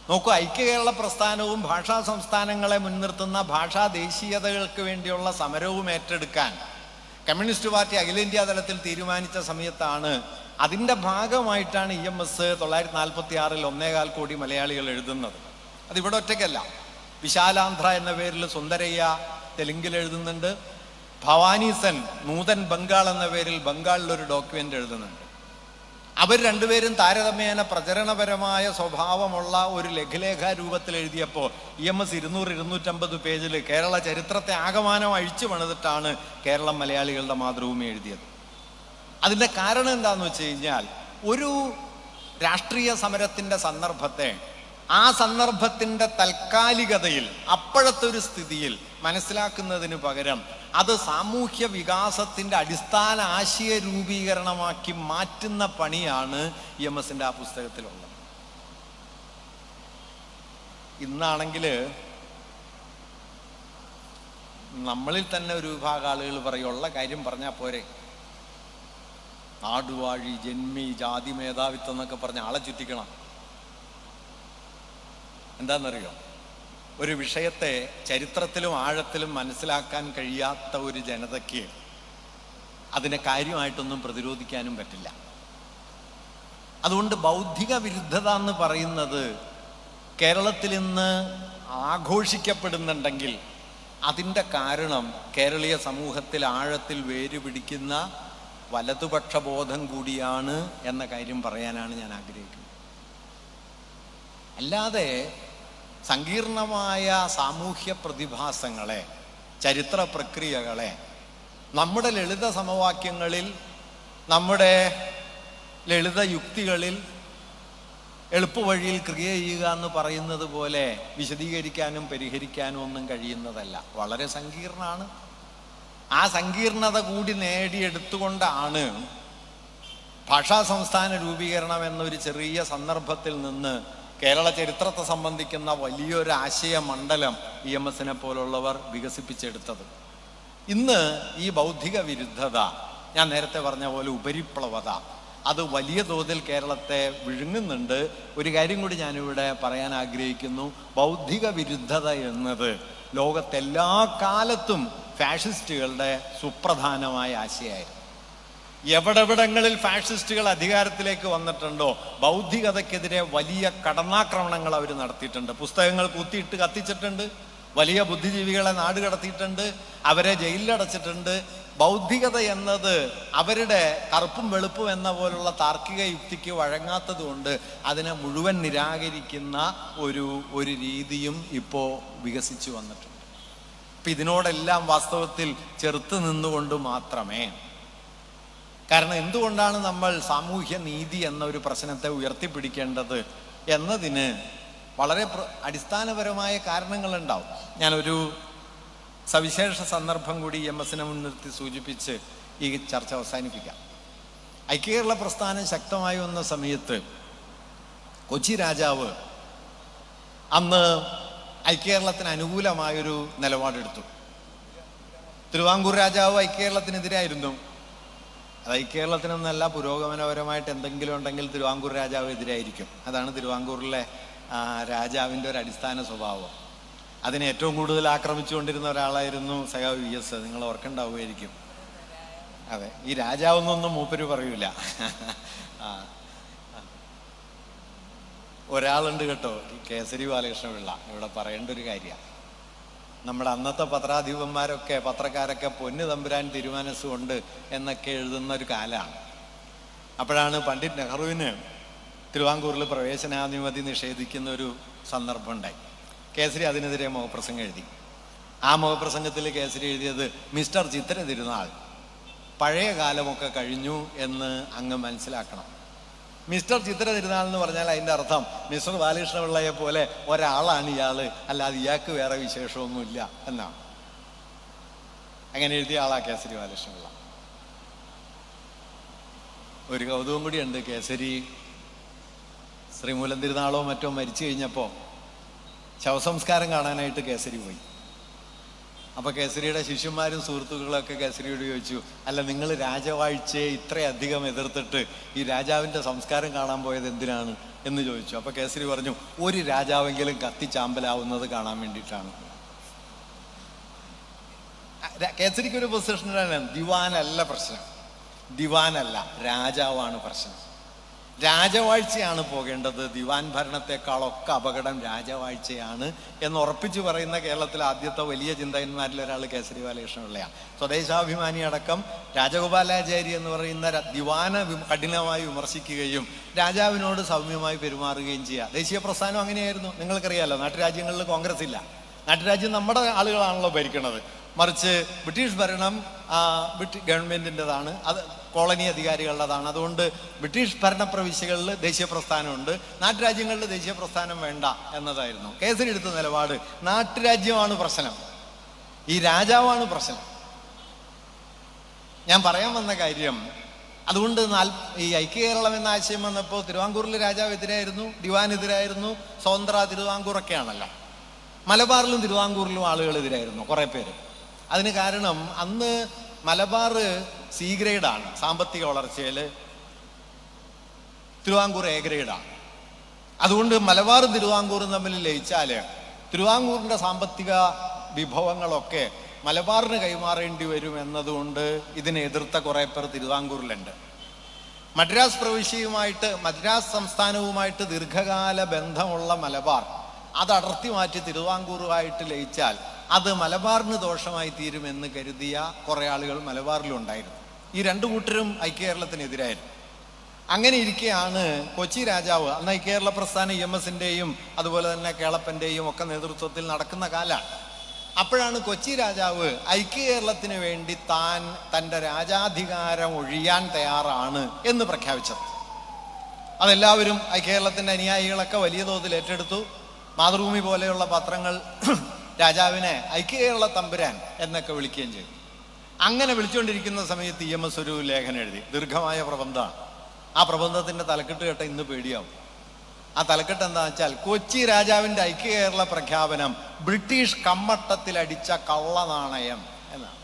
നോക്കൂ, ഐക്യ കേരള പ്രസ്ഥാനവും ഭാഷാ സംസ്ഥാനങ്ങളെ മുൻനിർത്തുന്ന ഭാഷാ ദേശീയതകൾക്ക് വേണ്ടിയുള്ള സമരവും ഏറ്റെടുക്കാൻ കമ്മ്യൂണിസ്റ്റ് പാർട്ടി അഖിലേന്ത്യാ തലത്തിൽ തീരുമാനിച്ച സമയത്താണ്, അതിൻ്റെ ഭാഗമായിട്ടാണ് EMS 1946 1.25 കോടി മലയാളികൾ എഴുതുന്നത്. അതിവിടെ ഒറ്റയ്ക്കല്ല. വിശാലാന്ധ്ര എന്ന പേരിൽ സുന്ദരയ്യ തെലുങ്കിൽ എഴുതുന്നുണ്ട്. ഭവാനി സെൻ നൂതൻ ബംഗാൾ എന്ന പേരിൽ ബംഗാളിലൊരു ഡോക്യുമെൻ്റ് എഴുതുന്നുണ്ട്. അവർ രണ്ടുപേരും താരതമ്യേന പ്രചരണപരമായ സ്വഭാവമുള്ള ഒരു ലഘുലേഖ രൂപത്തിൽ എഴുതിയപ്പോൾ EMS 200-250 പേജിൽ കേരള ചരിത്രത്തെ ആകമാനം അഴിച്ചു പണിതിട്ടാണ് കേരളം മലയാളികളുടെ മാതൃഭൂമി എഴുതിയത്. അതിൻ്റെ കാരണം എന്താണെന്ന് വെച്ച് കഴിഞ്ഞാൽ, ഒരു രാഷ്ട്രീയ സമരത്തിൻ്റെ സന്ദർഭത്തെ ആ സന്ദർഭത്തിൻ്റെ താൽക്കാലികതയിൽ, അപ്പോഴത്തെ ഒരു സ്ഥിതിയിൽ മനസ്സിലാക്കുന്നതിന് പകരം അത് സാമൂഹ്യ വികാസത്തിൻ്റെ അടിസ്ഥാന ആശയ രൂപീകരണമാക്കി മാറ്റുന്ന പണിയാണ് EMSൻ്റെ ആ പുസ്തകത്തിലുള്ളത്. ഇന്നാണെങ്കിൽ നമ്മളിൽ തന്നെ ഒരു വിഭാഗം ആളുകൾ പറയുള്ള കാര്യം പറഞ്ഞാൽ പോരെ, നാടുവാഴി, ജന്മി, ജാതി മേധാവിത്വം എന്നൊക്കെ പറഞ്ഞ് ആളെ ചുറ്റിക്കണം. എന്താണെന്നറിയോ, ഒരു വിഷയത്തെ ചരിത്രത്തിലും ആഴത്തിലും മനസ്സിലാക്കാൻ കഴിയാത്ത ഒരു ജനതയ്ക്ക് അതിനെ കാര്യമായിട്ടൊന്നും പ്രതിരോധിക്കാനും പറ്റില്ല. അതുകൊണ്ട് ബൗദ്ധിക വിരുദ്ധത എന്ന് പറയുന്നത് കേരളത്തിൽ ഇന്ന് ആഘോഷിക്കപ്പെടുന്നുണ്ടെങ്കിൽ അതിൻ്റെ കാരണം കേരളീയ സമൂഹത്തിൽ ആഴത്തിൽ വേരുപിടിക്കുന്ന വലതുപക്ഷ ബോധം കൂടിയാണ് എന്ന കാര്യം പറയാനാണ് ഞാൻ ആഗ്രഹിക്കുന്നത്. അല്ലാതെ സങ്കീർണമായ സാമൂഹ്യ പ്രതിഭാസങ്ങളെ, ചരിത്ര പ്രക്രിയകളെ നമ്മുടെ ലളിത സമവാക്യങ്ങളിൽ, നമ്മുടെ ലളിത യുക്തികളിൽ, എളുപ്പവഴിയിൽ ക്രിയ ചെയ്യുക എന്ന് പറയുന്നത് പോലെ വിശദീകരിക്കാനും പരിഹരിക്കാനും ഒന്നും കഴിയുന്നതല്ല. വളരെ സങ്കീർണമാണ്. ആ സങ്കീർണത കൂടി നേടിയെടുത്തുകൊണ്ടാണ് ഭാഷാ സംസ്ഥാന രൂപീകരണം എന്നൊരു ചെറിയ സന്ദർഭത്തിൽ നിന്ന് കേരള ചരിത്രത്തെ സംബന്ധിക്കുന്ന വലിയൊരു ആശയ മണ്ഡലം EMSനെ പോലുള്ളവർ വികസിപ്പിച്ചെടുത്തത്. ഇന്ന് ഈ ബൗദ്ധിക വിരുദ്ധത, ഞാൻ നേരത്തെ പറഞ്ഞ പോലെ ഉപരിപ്ലവത, അത് വലിയ തോതിൽ കേരളത്തെ വിഴുങ്ങുന്നുണ്ട്. ഒരു കാര്യം കൂടി ഞാനിവിടെ പറയാൻ ആഗ്രഹിക്കുന്നു. ബൗദ്ധിക വിരുദ്ധത എന്നത് ലോകത്തെല്ലാ കാലത്തും ഫാഷിസ്റ്റുകളുടെ സുപ്രധാനമായ ആശയമായിരുന്നു. എവിടെവിടങ്ങളിൽ ഫാഷിസ്റ്റുകൾ അധികാരത്തിലേക്ക് വന്നിട്ടുണ്ടോ ബൗദ്ധികതയ്ക്കെതിരെ വലിയ കടന്നാക്രമണങ്ങൾ അവർ നടത്തിയിട്ടുണ്ട്. പുസ്തകങ്ങൾ കുത്തിയിട്ട് കത്തിച്ചിട്ടുണ്ട്, വലിയ ബുദ്ധിജീവികളെ നാട് കടത്തിയിട്ടുണ്ട്, അവരെ ജയിലിലടച്ചിട്ടുണ്ട്. ബൗദ്ധികത എന്നത് അവരുടെ കറുപ്പും വെളുപ്പും എന്ന പോലുള്ള താർക്കിക യുക്തിക്ക് വഴങ്ങാത്തത് കൊണ്ട് അതിനെ മുഴുവൻ നിരാകരിക്കുന്ന ഒരു രീതിയും ഇപ്പോൾ വികസിച്ചു വന്നിട്ടുണ്ട്. അപ്പം ഇതിനോടെല്ലാം വാസ്തവത്തിൽ ചെറുത്ത് നിന്നുകൊണ്ട് മാത്രമേ, കാരണം എന്തുകൊണ്ടാണ് നമ്മൾ സാമൂഹ്യ നീതി എന്ന ഒരു പ്രശ്നത്തെ ഉയർത്തിപ്പിടിക്കേണ്ടത് എന്നതിന് വളരെ അടിസ്ഥാനപരമായ കാരണങ്ങളുണ്ടാവും. ഞാനൊരു സവിശേഷ സന്ദർഭം കൂടി EMSനെ മുൻനിർത്തി സൂചിപ്പിച്ച് ഈ ചർച്ച അവസാനിപ്പിക്കാം. ഐക്യകേരള പ്രസ്ഥാനം ശക്തമായി വന്ന സമയത്ത് കൊച്ചി രാജാവ് അന്ന് ഐക്യകേരളത്തിന് അനുകൂലമായൊരു നിലപാടെടുത്തു. തിരുവിതാംകൂർ രാജാവ് ഐക്യകേരളത്തിനെതിരായിരുന്നു. അത് ഐക്യകേരളത്തിനൊന്നല്ല, പുരോഗമനപരമായിട്ട് എന്തെങ്കിലും ഉണ്ടെങ്കിൽ തിരുവിതാംകൂർ രാജാവ് എതിരായിരിക്കും. അതാണ് തിരുവിതാംകൂറിലെ രാജാവിൻ്റെ ഒരു അടിസ്ഥാന സ്വഭാവം. അതിനെ ഏറ്റവും കൂടുതൽ ആക്രമിച്ചുകൊണ്ടിരുന്ന ഒരാളായിരുന്നു സഖാവ് VS. നിങ്ങൾ ഓർക്കണ്ടാവുമായിരിക്കും. അതെ, ഈ രാജാവെന്നൊന്നും മൂപ്പര് പറയൂല. ഒരാളുണ്ട് കേട്ടോ, ഈ കേസരി ബാലകൃഷ്ണപിള്ള, ഇവിടെ പറയേണ്ട ഒരു കാര്യമാണ്. നമ്മുടെ അന്നത്തെ പത്രാധിപന്മാരൊക്കെ, പത്രക്കാരൊക്കെ പൊന്നു തമ്പുരാൻ തിരുമനസ്സുകൊണ്ട് എന്നൊക്കെ എഴുതുന്ന ഒരു കാലമാണ്. അപ്പോഴാണ് പണ്ഡിറ്റ് നെഹ്റുവിന് തിരുവിതാംകൂറിൽ പ്രവേശനാനുമതി നിഷേധിക്കുന്ന ഒരു സന്ദർഭം ഉണ്ടായി. കേസരി അതിനെതിരെ മുഖപ്രസംഗം എഴുതി. ആ മുഖപ്രസംഗത്തിൽ കേസരി എഴുതിയത്, മിസ്റ്റർ ചിത്ര തിരുനാൾ, പഴയ കാലമൊക്കെ കഴിഞ്ഞു എന്ന് അങ്ങ് മനസ്സിലാക്കണം. മിസ്റ്റർ ചിത്ര തിരുനാൾ എന്ന് പറഞ്ഞാൽ അതിൻ്റെ അർത്ഥം മിസ്റ്റർ ബാലകൃഷ്ണപിള്ളയെ പോലെ ഒരാളാണ് ഇയാൾ, അല്ലാതെ ഇയാൾക്ക് വേറെ വിശേഷമൊന്നുമില്ല എന്നാണ്. അങ്ങനെ എഴുതിയ ആളാ കേസരി ബാലകൃഷ്ണപിള്ള. ഒരു കൗതുകം കൂടിയുണ്ട്. കേസരി ശ്രീമൂലം തിരുനാളോ മറ്റോ മരിച്ചു കഴിഞ്ഞപ്പോൾ ശവസംസ്കാരം കാണാനായിട്ട് കേസരി പോയി. അപ്പോൾ കേസരിയുടെ ശിഷ്യന്മാരും സുഹൃത്തുക്കളൊക്കെ കേസരിയോട് ചോദിച്ചു, അല്ല നിങ്ങൾ രാജവാഴ്ചയെ ഇത്രയധികം എതിർത്തിട്ട് ഈ രാജാവിൻ്റെ സംസ്കാരം കാണാൻ പോയത് എന്തിനാണ് എന്ന് ചോദിച്ചു. അപ്പോൾ കേസരി പറഞ്ഞു, ഒരു രാജാവെങ്കിലും കത്തിച്ചാമ്പലാവുന്നത് കാണാൻ വേണ്ടിയിട്ടാണ്. കേസരിക്കൊരു പൊസിഷനാണ്, ദിവാനല്ല പ്രശ്നം, ദിവാനല്ല രാജാവാണ് പ്രശ്നം. രാജവാഴ്ചയാണ് പോകേണ്ടത്, ദിവാൻ ഭരണത്തെക്കാളൊക്കെ അപകടം രാജവാഴ്ചയാണ് എന്ന് ഉറപ്പിച്ചു പറയുന്ന കേരളത്തിലെ ആദ്യത്തെ വലിയ ചിന്തകന്മാരിൽ ഒരാൾ കേസരി ബാലകൃഷ്ണപിള്ളയാണ്. സ്വദേശാഭിമാനി അടക്കം രാജഗോപാലാചാരി എന്ന് പറയുന്ന ദിവാനെ കഠിനമായി വിമർശിക്കുകയും രാജാവിനോട് സൗമ്യമായി പെരുമാറുകയും ചെയ്യുക. ദേശീയ പ്രസ്ഥാനം അങ്ങനെയായിരുന്നു. നിങ്ങൾക്കറിയാമല്ലോ, നാട്ടുരാജ്യങ്ങളിൽ കോൺഗ്രസ് ഇല്ല. നാട്ടുരാജ്യം നമ്മുടെ ആളുകളാണല്ലോ ഭരിക്കുന്നത്. മറിച്ച് ബ്രിട്ടീഷ് ഭരണം ഗവൺമെൻറ്റിൻ്റെതാണ്, അത് കോളനി അധികാരികളുടേതാണ്. അതുകൊണ്ട് ബ്രിട്ടീഷ് ഭരണ പ്രവിശ്യകളിൽ ദേശീയ പ്രസ്ഥാനമുണ്ട്, നാട്ടുരാജ്യങ്ങളിൽ ദേശീയ പ്രസ്ഥാനം വേണ്ട എന്നതായിരുന്നു. കേസരി എടുത്ത നിലപാട് നാട്ടുരാജ്യമാണ് പ്രശ്നം, ഈ രാജാവാണ് പ്രശ്നം. ഞാൻ പറയാൻ വന്ന കാര്യം, അതുകൊണ്ട് ഈ ഐക്യകേരളം എന്ന ആശയം വന്നപ്പോൾ തിരുവിതാംകൂറിൽ രാജാവ് എതിരായിരുന്നു, ദിവാനെതിരായിരുന്നു, സ്വതന്ത്ര തിരുവിതാംകൂറൊക്കെയാണല്ലോ. മലബാറിലും തിരുവിതാംകൂറിലും ആളുകൾ എതിരായിരുന്നു, കുറേ പേര്. അതിന് കാരണം അന്ന് മലബാർ C ഗ്രേഡാണ് സാമ്പത്തിക വളർച്ചയിൽ, തിരുവിതാംകൂർ A ഗ്രേഡാണ്. അതുകൊണ്ട് മലബാറും തിരുവിതാംകൂറും തമ്മിൽ ലയിച്ചാൽ തിരുവിതാംകൂറിൻ്റെ സാമ്പത്തിക വിഭവങ്ങളൊക്കെ മലബാറിന് കൈമാറേണ്ടി വരും എന്നതുകൊണ്ട് ഇതിനെ എതിർത്ത കുറേ പേർ തിരുവിതാംകൂറിലുണ്ട്. മദ്രാസ് പ്രവിശ്യയുമായിട്ട്, മദ്രാസ് സംസ്ഥാനവുമായിട്ട് ദീർഘകാല ബന്ധമുള്ള മലബാർ അത് അടർത്തി മാറ്റി തിരുവിതാംകൂറുമായിട്ട് ലയിച്ചാൽ അത് മലബാറിന് ദോഷമായി തീരുമെന്ന് കരുതിയ കുറേ ആളുകൾ മലബാറിലുണ്ടായിരുന്നു. ഈ രണ്ടു കൂട്ടരും ഐക്യകേരളത്തിനെതിരായിരുന്നു. അങ്ങനെ ഇരിക്കെയാണ് കൊച്ചി രാജാവ്, അന്ന് ഐക്യകേരള പ്രസ്ഥാനം EMSൻ്റെയും അതുപോലെ തന്നെ കേളപ്പൻ്റെയും ഒക്കെ നേതൃത്വത്തിൽ നടക്കുന്ന കാലമാണ്. അപ്പോഴാണ് കൊച്ചി രാജാവ് ഐക്യകേരളത്തിന് വേണ്ടി താൻ തൻ്റെ രാജാധികാരം ഒഴിയാൻ തയ്യാറാണ് എന്ന് പ്രഖ്യാപിച്ചത്. അതെല്ലാവരും ഐക്യകേരളത്തിൻ്റെ അനുയായികളൊക്കെ വലിയ തോതിൽ ഏറ്റെടുത്തു. മാതൃഭൂമി പോലെയുള്ള പത്രങ്ങൾ രാജാവിനെ ഐക്യകേരള തമ്പുരാൻ എന്നൊക്കെ വിളിക്കുകയും ചെയ്തു. അങ്ങനെ വിളിച്ചുകൊണ്ടിരിക്കുന്ന സമയത്ത് EMS ഒരു ലേഖനം എഴുതി, ദീർഘമായ പ്രബന്ധമാണ്. ആ പ്രബന്ധത്തിൻ്റെ തലക്കെട്ട് കേട്ട ഇന്ന് പേടിയാവും. ആ തലക്കെട്ട് എന്താണെന്ന് വെച്ചാൽ കൊച്ചി രാജാവിൻ്റെ ഐക്യകേരള പ്രഖ്യാപനം ബ്രിട്ടീഷ് കമ്മട്ടത്തിലടിച്ച കള്ളനാണയം എന്നാണ്.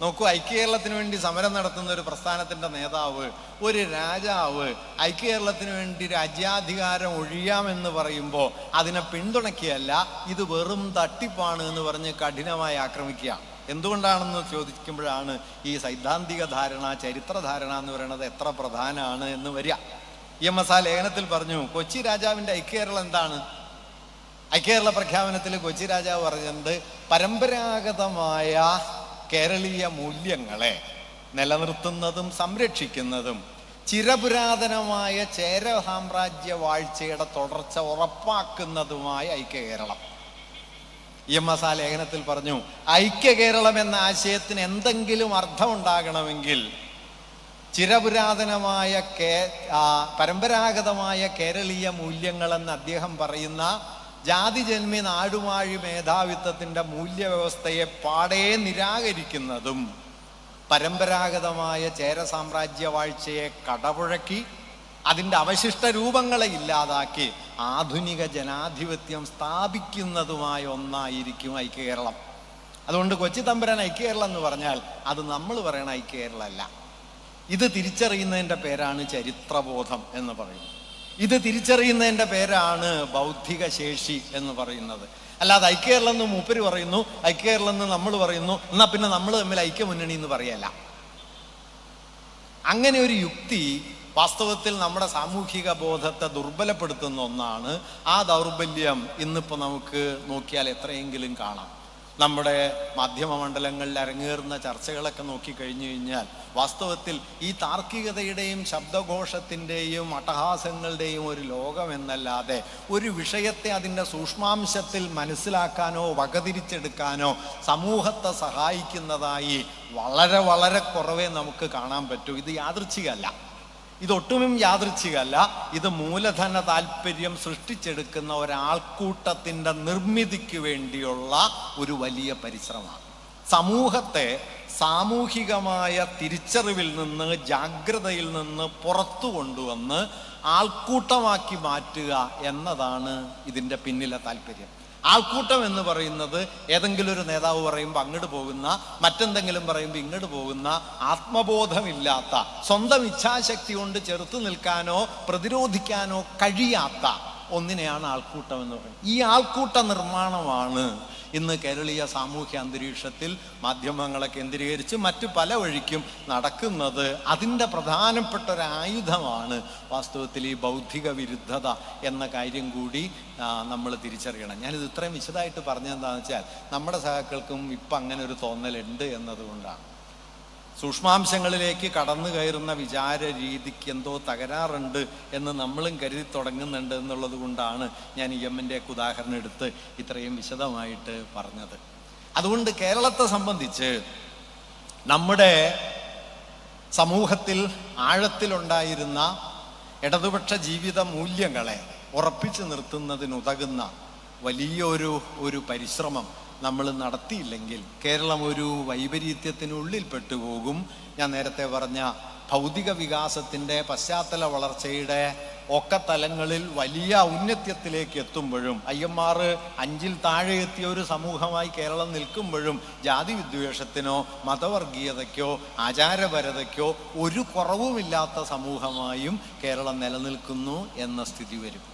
നോക്കൂ, ഐക്യകേരളത്തിന് വേണ്ടി സമരം നടത്തുന്ന ഒരു പ്രസ്ഥാനത്തിൻ്റെ നേതാവ്, ഒരു രാജാവ് ഐക്യകേരളത്തിന് വേണ്ടി രാജ്യാധികാരം ഒഴിയാമെന്ന് പറയുമ്പോൾ അതിനെ പിന്തുണയ്ക്കുകയല്ല, ഇത് വെറും തട്ടിപ്പാണ് എന്ന് പറഞ്ഞ് കഠിനമായി ആക്രമിക്കുകയാണ്. എന്തുകൊണ്ടാണെന്ന് ചോദിക്കുമ്പോഴാണ് ഈ സൈദ്ധാന്തിക ധാരണ, ചരിത്രധാരണ എന്ന് പറയുന്നത് എത്ര പ്രധാനമാണ് എന്ന് വരിക. EMS ആ ലേഖനത്തിൽ പറഞ്ഞു, കൊച്ചി രാജാവിൻ്റെ ഐക്യകേരളം എന്താണ്? ഐക്യകേരള പ്രഖ്യാപനത്തിൽ കൊച്ചി രാജാവ് പറഞ്ഞത് പരമ്പരാഗതമായ കേരളീയ മൂല്യങ്ങളെ നിലനിർത്തുന്നതും സംരക്ഷിക്കുന്നതും ചിരപുരാതനമായ ചേര സാമ്രാജ്യ വാഴ്ചയുടെ തുടർച്ച ഉറപ്പാക്കുന്നതുമായ ഐക്യകേരളം. EMS ആ ലേഖനത്തിൽ പറഞ്ഞു, ഐക്യകേരളം എന്ന ആശയത്തിന് എന്തെങ്കിലും അർത്ഥമുണ്ടാകണമെങ്കിൽ ചിരപുരാതനമായ പരമ്പരാഗതമായ കേരളീയ മൂല്യങ്ങളെന്ന് അദ്ദേഹം പറയുന്ന ജാതിജന്മി നാടുവാഴി മേധാവിത്വത്തിൻ്റെ മൂല്യവ്യവസ്ഥയെ പാടേ നിരാകരിക്കുന്നതും പരമ്പരാഗതമായ ചേര സാമ്രാജ്യ വാഴ്ചയെ കടപുഴക്കി അതിൻ്റെ അവശിഷ്ട രൂപങ്ങളെ ഇല്ലാതാക്കി ആധുനിക ജനാധിപത്യം സ്ഥാപിക്കുന്നതുമായ ഒന്നായിരിക്കും ഐക്യകേരളം. അതുകൊണ്ട് കൊച്ചി തമ്പുരാൻ ഐക്യകേരളം എന്ന് പറഞ്ഞാൽ അത് നമ്മൾ പറയണ ഐക്യകേരളം അല്ല. ഇത് തിരിച്ചറിയുന്നതിൻ്റെ പേരാണ് ചരിത്രബോധം എന്ന് പറയുന്നത്. ഇത് തിരിച്ചറിയുന്നതിൻ്റെ പേരാണ് ബൗദ്ധിക ശേഷി എന്ന് പറയുന്നത്. അല്ലാതെ ഐക്യകേരളം എന്ന് മൂപ്പര് പറയുന്നു, ഐക്യകേരളം എന്ന് നമ്മൾ പറയുന്നു, എന്നാൽ പിന്നെ നമ്മൾ തമ്മിൽ ഐക്യമുന്നണി എന്ന് പറയല്ല. അങ്ങനെ ഒരു യുക്തി വാസ്തവത്തിൽ നമ്മുടെ സാമൂഹിക ബോധത്തെ ദുർബലപ്പെടുത്തുന്ന ഒന്നാണ്. ആ ദൗർബല്യം ഇന്നിപ്പോൾ നമുക്ക് നോക്കിയാൽ എത്രയെങ്കിലും കാണാം. നമ്മുടെ മാധ്യമ മണ്ഡലങ്ങളിൽ അരങ്ങേറുന്ന ചർച്ചകളൊക്കെ നോക്കിക്കഴിഞ്ഞു കഴിഞ്ഞാൽ വാസ്തവത്തിൽ ഈ താർക്കികതയുടെയും ശബ്ദഘോഷത്തിൻ്റെയും അട്ടഹാസങ്ങളുടെയും ഒരു ലോകം എന്നല്ലാതെ ഒരു വിഷയത്തെ അതിൻ്റെ സൂക്ഷ്മാംശത്തിൽ മനസ്സിലാക്കാനോ വകതിരിച്ചെടുക്കാനോ സമൂഹത്തെ സഹായിക്കുന്നതായി വളരെ വളരെ കുറവേ നമുക്ക് കാണാൻ പറ്റൂ. ഇത് യാദൃച്ഛികമല്ല, ഇതൊട്ടും യാദൃച്ഛികമല്ല. ഇത് മൂലധന താല്പര്യം സൃഷ്ടിച്ചെടുക്കുന്ന ഒരാൾക്കൂട്ടത്തിൻ്റെ നിർമ്മിതിക്ക് വേണ്ടിയുള്ള ഒരു വലിയ പരിശ്രമമാണ്. സമൂഹത്തെ സാമൂഹികമായ തിരിച്ചറിവിൽ നിന്ന്, ജാഗ്രതയിൽ നിന്ന് പുറത്തു കൊണ്ടുവന്ന് ആൾക്കൂട്ടമാക്കി മാറ്റുക എന്നതാണ് ഇതിൻ്റെ പിന്നിലെ താല്പര്യം. ആൾക്കൂട്ടം എന്ന് പറയുന്നത് ഏതെങ്കിലും ഒരു നേതാവ് പറയുമ്പോൾ അങ്ങോട്ട് പോകുന്ന, മറ്റെന്തെങ്കിലും പറയുമ്പോൾ ഇങ്ങോട്ട് പോകുന്ന, ആത്മബോധമില്ലാത്ത, സ്വന്തം ഇച്ഛാശക്തി കൊണ്ട് ചെറുത്തു നിൽക്കാനോ പ്രതിരോധിക്കാനോ കഴിയാത്ത ഒന്നിനെയാണ് ആൾക്കൂട്ടം എന്ന് പറയുന്നത്. ഈ ആൾക്കൂട്ട നിർമ്മാണമാണ് ഇന്ന് കേരളീയ സാമൂഹ്യ അന്തരീക്ഷത്തിൽ മാധ്യമങ്ങളെ കേന്ദ്രീകരിച്ച് മറ്റു പല വഴിക്കും നടക്കുന്നത്. അതിൻ്റെ പ്രധാനപ്പെട്ട ഒരു ആയുധമാണ് വാസ്തവത്തിൽ ഈ ബൗദ്ധിക വിരുദ്ധത എന്ന കാര്യം കൂടി നമ്മൾ തിരിച്ചറിയണം. ഞാനിത് ഇത്രയും വിശദമായിട്ട് പറഞ്ഞതെന്താണെന്ന് വെച്ചാൽ നമ്മുടെ സഹാക്കൾക്കും ഇപ്പം അങ്ങനെ ഒരു തോന്നലുണ്ട് എന്നതുകൊണ്ടാണ്. സൂക്ഷ്മാംശങ്ങളിലേക്ക് കടന്നു കയറുന്ന വിചാര രീതിക്ക് എന്തോ തകരാറുണ്ട് എന്ന് നമ്മളും കരുതി തുടങ്ങുന്നുണ്ട് എന്നുള്ളത് കൊണ്ടാണ് ഞാൻ EMൻ്റെയൊക്കെ ഉദാഹരണം എടുത്ത് ഇത്രയും വിശദമായിട്ട് പറഞ്ഞത്. അതുകൊണ്ട് കേരളത്തെ സംബന്ധിച്ച് നമ്മുടെ സമൂഹത്തിൽ ആഴത്തിലുണ്ടായിരുന്ന ഇടതുപക്ഷ ജീവിത മൂല്യങ്ങളെ ഉറപ്പിച്ചു നിർത്തുന്നതിനുതകുന്ന വലിയൊരു പരിശ്രമം നമ്മൾ നടത്തിയില്ലെങ്കിൽ കേരളം ഒരു വൈപരീത്യത്തിനുള്ളിൽ പെട്ടുപോകും. ഞാൻ നേരത്തെ പറഞ്ഞ ഭൗതിക വികാസത്തിൻ്റെ, പശ്ചാത്തല വളർച്ചയുടെ ഒക്കെ തലങ്ങളിൽ വലിയ ഔന്നത്യത്തിലേക്ക് എത്തുമ്പോഴും, IMR 5-ൽ താഴെ എത്തിയ ഒരു സമൂഹമായി കേരളം നിൽക്കുമ്പോഴും ജാതി വിദ്വേഷത്തിനോ മതവർഗീയതയ്ക്കോ ആചാരപരതയ്ക്കോ ഒരു കുറവുമില്ലാത്ത സമൂഹമായും കേരളം നിലനിൽക്കുന്നു എന്ന സ്ഥിതി വരും.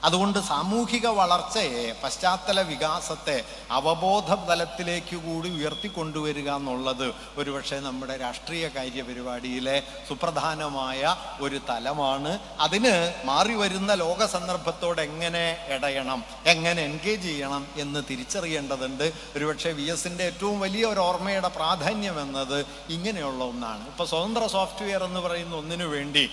അതുകൊണ്ട് സാമൂഹിക വളർച്ചയെ, പശ്ചാത്തല വികാസത്തെ അവബോധ തലത്തിലേക്ക് കൂടി ഉയർത്തിക്കൊണ്ടുവരിക എന്നുള്ളത് ഒരുപക്ഷെ നമ്മുടെ രാഷ്ട്രീയ കാര്യപരിപാടിയിലെ സുപ്രധാനമായ ഒരു തലമാണ്. അതിന് മാറി വരുന്ന ലോക സന്ദർഭത്തോട് എങ്ങനെ ഇടയണം, എങ്ങനെ എൻഗേജ് ചെയ്യണം എന്ന് തിരിച്ചറിയേണ്ടതുണ്ട്. ഒരുപക്ഷെ VS-ൻ്റെ ഏറ്റവും വലിയ ഒരു ഓർമ്മയുടെ പ്രാധാന്യം എന്നത് ഇങ്ങനെയുള്ള ഒന്നാണ്. ഇപ്പോൾ സ്വതന്ത്ര സോഫ്റ്റ്വെയർ എന്ന് പറയുന്ന ഒന്നിനു വേണ്ടി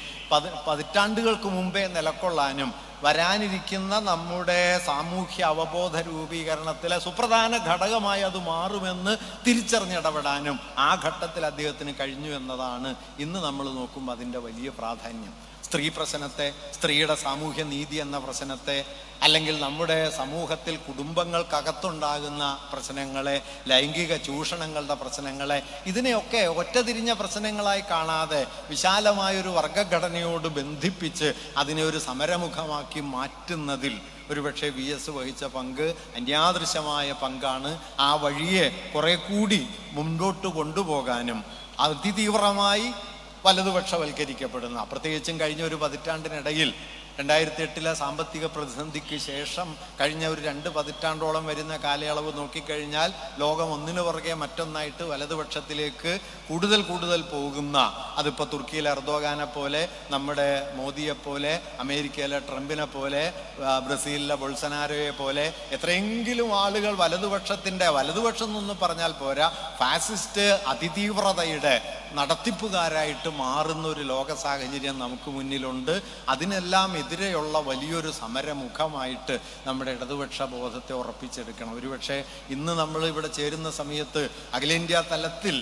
പതിറ്റാണ്ടുകൾക്ക് മുമ്പേ നിലകൊള്ളാനും വരാനിരിക്കുന്ന നമ്മുടെ സാമൂഹ്യ അവബോധ രൂപീകരണത്തിലെ സുപ്രധാന ഘടകമായി അത് മാറുമെന്ന് തിരിച്ചറിഞ്ഞിടപെടാനും ആ ഘട്ടത്തിൽ അദ്ദേഹത്തിന് കഴിഞ്ഞു എന്നതാണ് ഇന്ന് നമ്മൾ നോക്കുമ്പോൾ അതിൻ്റെ വലിയ പ്രാധാന്യം. സ്ത്രീ പ്രശ്നത്തെ, സ്ത്രീയുടെ സാമൂഹ്യ നീതി എന്ന പ്രശ്നത്തെ, അല്ലെങ്കിൽ നമ്മുടെ സമൂഹത്തിൽ കുടുംബങ്ങൾക്കകത്തുണ്ടാകുന്ന പ്രശ്നങ്ങളെ, ലൈംഗിക ചൂഷണങ്ങളുടെ പ്രശ്നങ്ങളെ, ഇതിനെയൊക്കെ ഒറ്റതിരിഞ്ഞ പ്രശ്നങ്ങളായി കാണാതെ വിശാലമായൊരു വർഗഘടനയോട് ബന്ധിപ്പിച്ച് അതിനെ ഒരു സമരമുഖമാക്കി മാറ്റുന്നതിൽ ഒരുപക്ഷെ VS വഹിച്ച പങ്ക് അന്യാദൃശമായ പങ്കാണ്. ആ വഴിയെ കുറെ കൂടി മുൻപോട്ട് കൊണ്ടുപോകാനും അതിതീവ്രമായി വലതുപക്ഷവൽക്കരിക്കപ്പെടുന്ന, പ്രത്യേകിച്ചും കഴിഞ്ഞ ഒരു പതിറ്റാണ്ടിനിടയിൽ 2008 സാമ്പത്തിക പ്രതിസന്ധിക്ക് ശേഷം കഴിഞ്ഞ ഒരു 2 പതിറ്റാണ്ടോളം വരുന്ന കാലയളവ് നോക്കിക്കഴിഞ്ഞാൽ ലോകം ഒന്നിനു പുറകെ മറ്റൊന്നായിട്ട് വലതുപക്ഷത്തിലേക്ക് കൂടുതൽ പോകുന്ന, അതിപ്പോൾ തുർക്കിയിലെ എർദോഗാനെ പോലെ, നമ്മുടെ മോദിയെപ്പോലെ, അമേരിക്കയിലെ ട്രംപിനെ പോലെ, ബ്രസീലിലെ ബൊൾസനാരോയെ പോലെ എത്രയെങ്കിലും ആളുകൾ വലതുപക്ഷം എന്നൊന്നും പറഞ്ഞാൽ പോരാ, ഫാസിസ്റ്റ് അതിതീവ്രതയുടെ നടത്തിപ്പുകാരായിട്ട് മാറുന്ന ഒരു ലോക സാഹചര്യം നമുക്ക് മുന്നിലുണ്ട്. അതിനെല്ലാം എതിരെയുള്ള വലിയൊരു സമരമുഖമായിട്ട് നമ്മുടെ ഇടതുപക്ഷ ബോധത്തെ ഉറപ്പിച്ചെടുക്കണം. ഒരുപക്ഷെ ഇന്ന് നമ്മൾ ഇവിടെ ചേരുന്ന സമയത്ത് അഖിലേന്ത്യാ തലത്തിൽ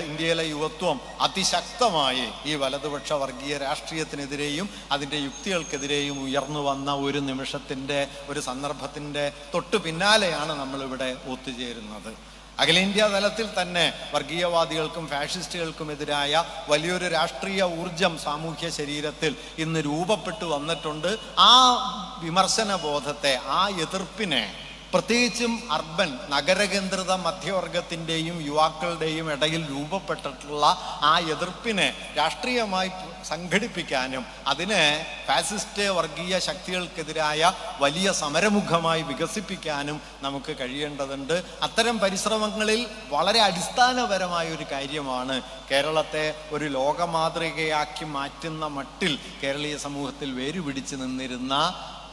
ഇന്ത്യയിലെ യുവത്വം അതിശക്തമായി ഈ വലതുപക്ഷ വർഗീയ രാഷ്ട്രീയത്തിനെതിരെയും അതിൻ്റെ യുക്തികൾക്കെതിരെയും ഉയർന്നു വന്ന ഒരു നിമിഷത്തിൻ്റെ, ഒരു സന്ദർഭത്തിൻ്റെ തൊട്ടു പിന്നാലെയാണ് നമ്മളിവിടെ ഒത്തുചേരുന്നത്. അഖിലേന്ത്യാ തലത്തിൽ തന്നെ വർഗീയവാദികൾക്കും ഫാഷിസ്റ്റുകൾക്കുമെതിരായ വലിയൊരു രാഷ്ട്രീയ ഊർജം സാമൂഹ്യ ശരീരത്തിൽ ഇന്ന് രൂപപ്പെട്ടു വന്നിട്ടുണ്ട്. ആ വിമർശന ബോധത്തെ, ആ എതിർപ്പിനെ, പ്രത്യേകിച്ചും അർബൻ നഗരകേന്ദ്രിത മധ്യവർഗത്തിൻ്റെയും യുവാക്കളുടെയും ഇടയിൽ രൂപപ്പെട്ടിട്ടുള്ള ആ എതിർപ്പിനെ രാഷ്ട്രീയമായി സംഘടിപ്പിക്കാനും അതിനെ ഫാസിസ്റ്റ് വർഗീയ ശക്തികൾക്കെതിരായ വലിയ സമരമുഖമായി വികസിപ്പിക്കാനും നമുക്ക് കഴിയേണ്ടതുണ്ട്. അത്തരം പരിശ്രമങ്ങളിൽ വളരെ അടിസ്ഥാനപരമായ ഒരു കാര്യമാണ് കേരളത്തെ ഒരു ലോകമാതൃകയാക്കി മാറ്റുന്ന മട്ടിൽ കേരളീയ സമൂഹത്തിൽ വേരുപിടിച്ച് നിന്നിരുന്ന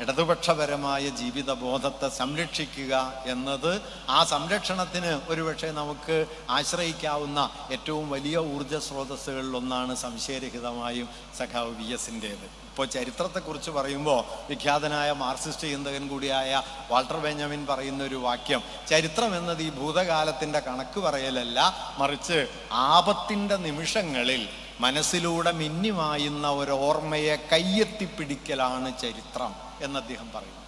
ഇടതുപക്ഷപരമായ ജീവിതബോധത്തെ സംരക്ഷിക്കുക എന്നത്. ആ സംരക്ഷണത്തിന് ഒരുപക്ഷെ നമുക്ക് ആശ്രയിക്കാവുന്ന ഏറ്റവും വലിയ ഊർജ സ്രോതസ്സുകളിലൊന്നാണ് സംശയരഹിതമായും സഖാവ് VS-ൻ്റേത്. ഇപ്പോൾ ചരിത്രത്തെക്കുറിച്ച് പറയുമ്പോൾ വിഖ്യാതനായ മാർക്സിസ്റ്റ് ചിന്തകൻ കൂടിയായ വാൾട്ടർ ബെഞ്ചമിൻ പറയുന്ന ഒരു വാക്യം, ചരിത്രം എന്നത് ഈ ഭൂതകാലത്തിൻ്റെ കണക്ക് പറയലല്ല, മറിച്ച് ആപത്തിൻ്റെ നിമിഷങ്ങളിൽ മനസ്സിലൂടെ മിന്നിമായുന്ന ഒരു ഓർമ്മയെ കയ്യെത്തിപ്പിടിക്കലാണ് ചരിത്രം എന്ന് അദ്ദേഹം പറയുന്നു.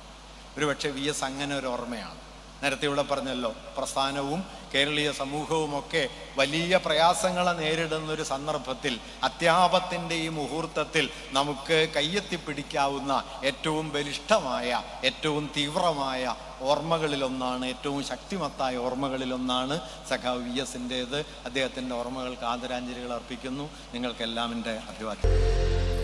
ഒരുപക്ഷെ VS അങ്ങനെ ഒരു ഓർമ്മയാണ്. നേരത്തെ ഇവിടെ പറഞ്ഞല്ലോ, പ്രസ്ഥാനവും കേരളീയ സമൂഹവുമൊക്കെ വലിയ പ്രയാസങ്ങളെ നേരിടുന്നൊരു സന്ദർഭത്തിൽ, അത്യാപത്തിൻ്റെ ഈ മുഹൂർത്തത്തിൽ നമുക്ക് കയ്യെത്തിപ്പിടിക്കാവുന്ന ഏറ്റവും ബലിഷ്ഠമായ, ഏറ്റവും തീവ്രമായ ഓർമ്മകളിലൊന്നാണ്, ഏറ്റവും ശക്തിമത്തായ ഓർമ്മകളിലൊന്നാണ് സഖാവ് VS-ൻ്റേത്. അദ്ദേഹത്തിൻ്റെ ഓർമ്മകൾക്ക് ആദരാഞ്ജലികൾ അർപ്പിക്കുന്നു. നിങ്ങൾക്കെല്ലാം എൻ്റെ അഭിവാദ്യം.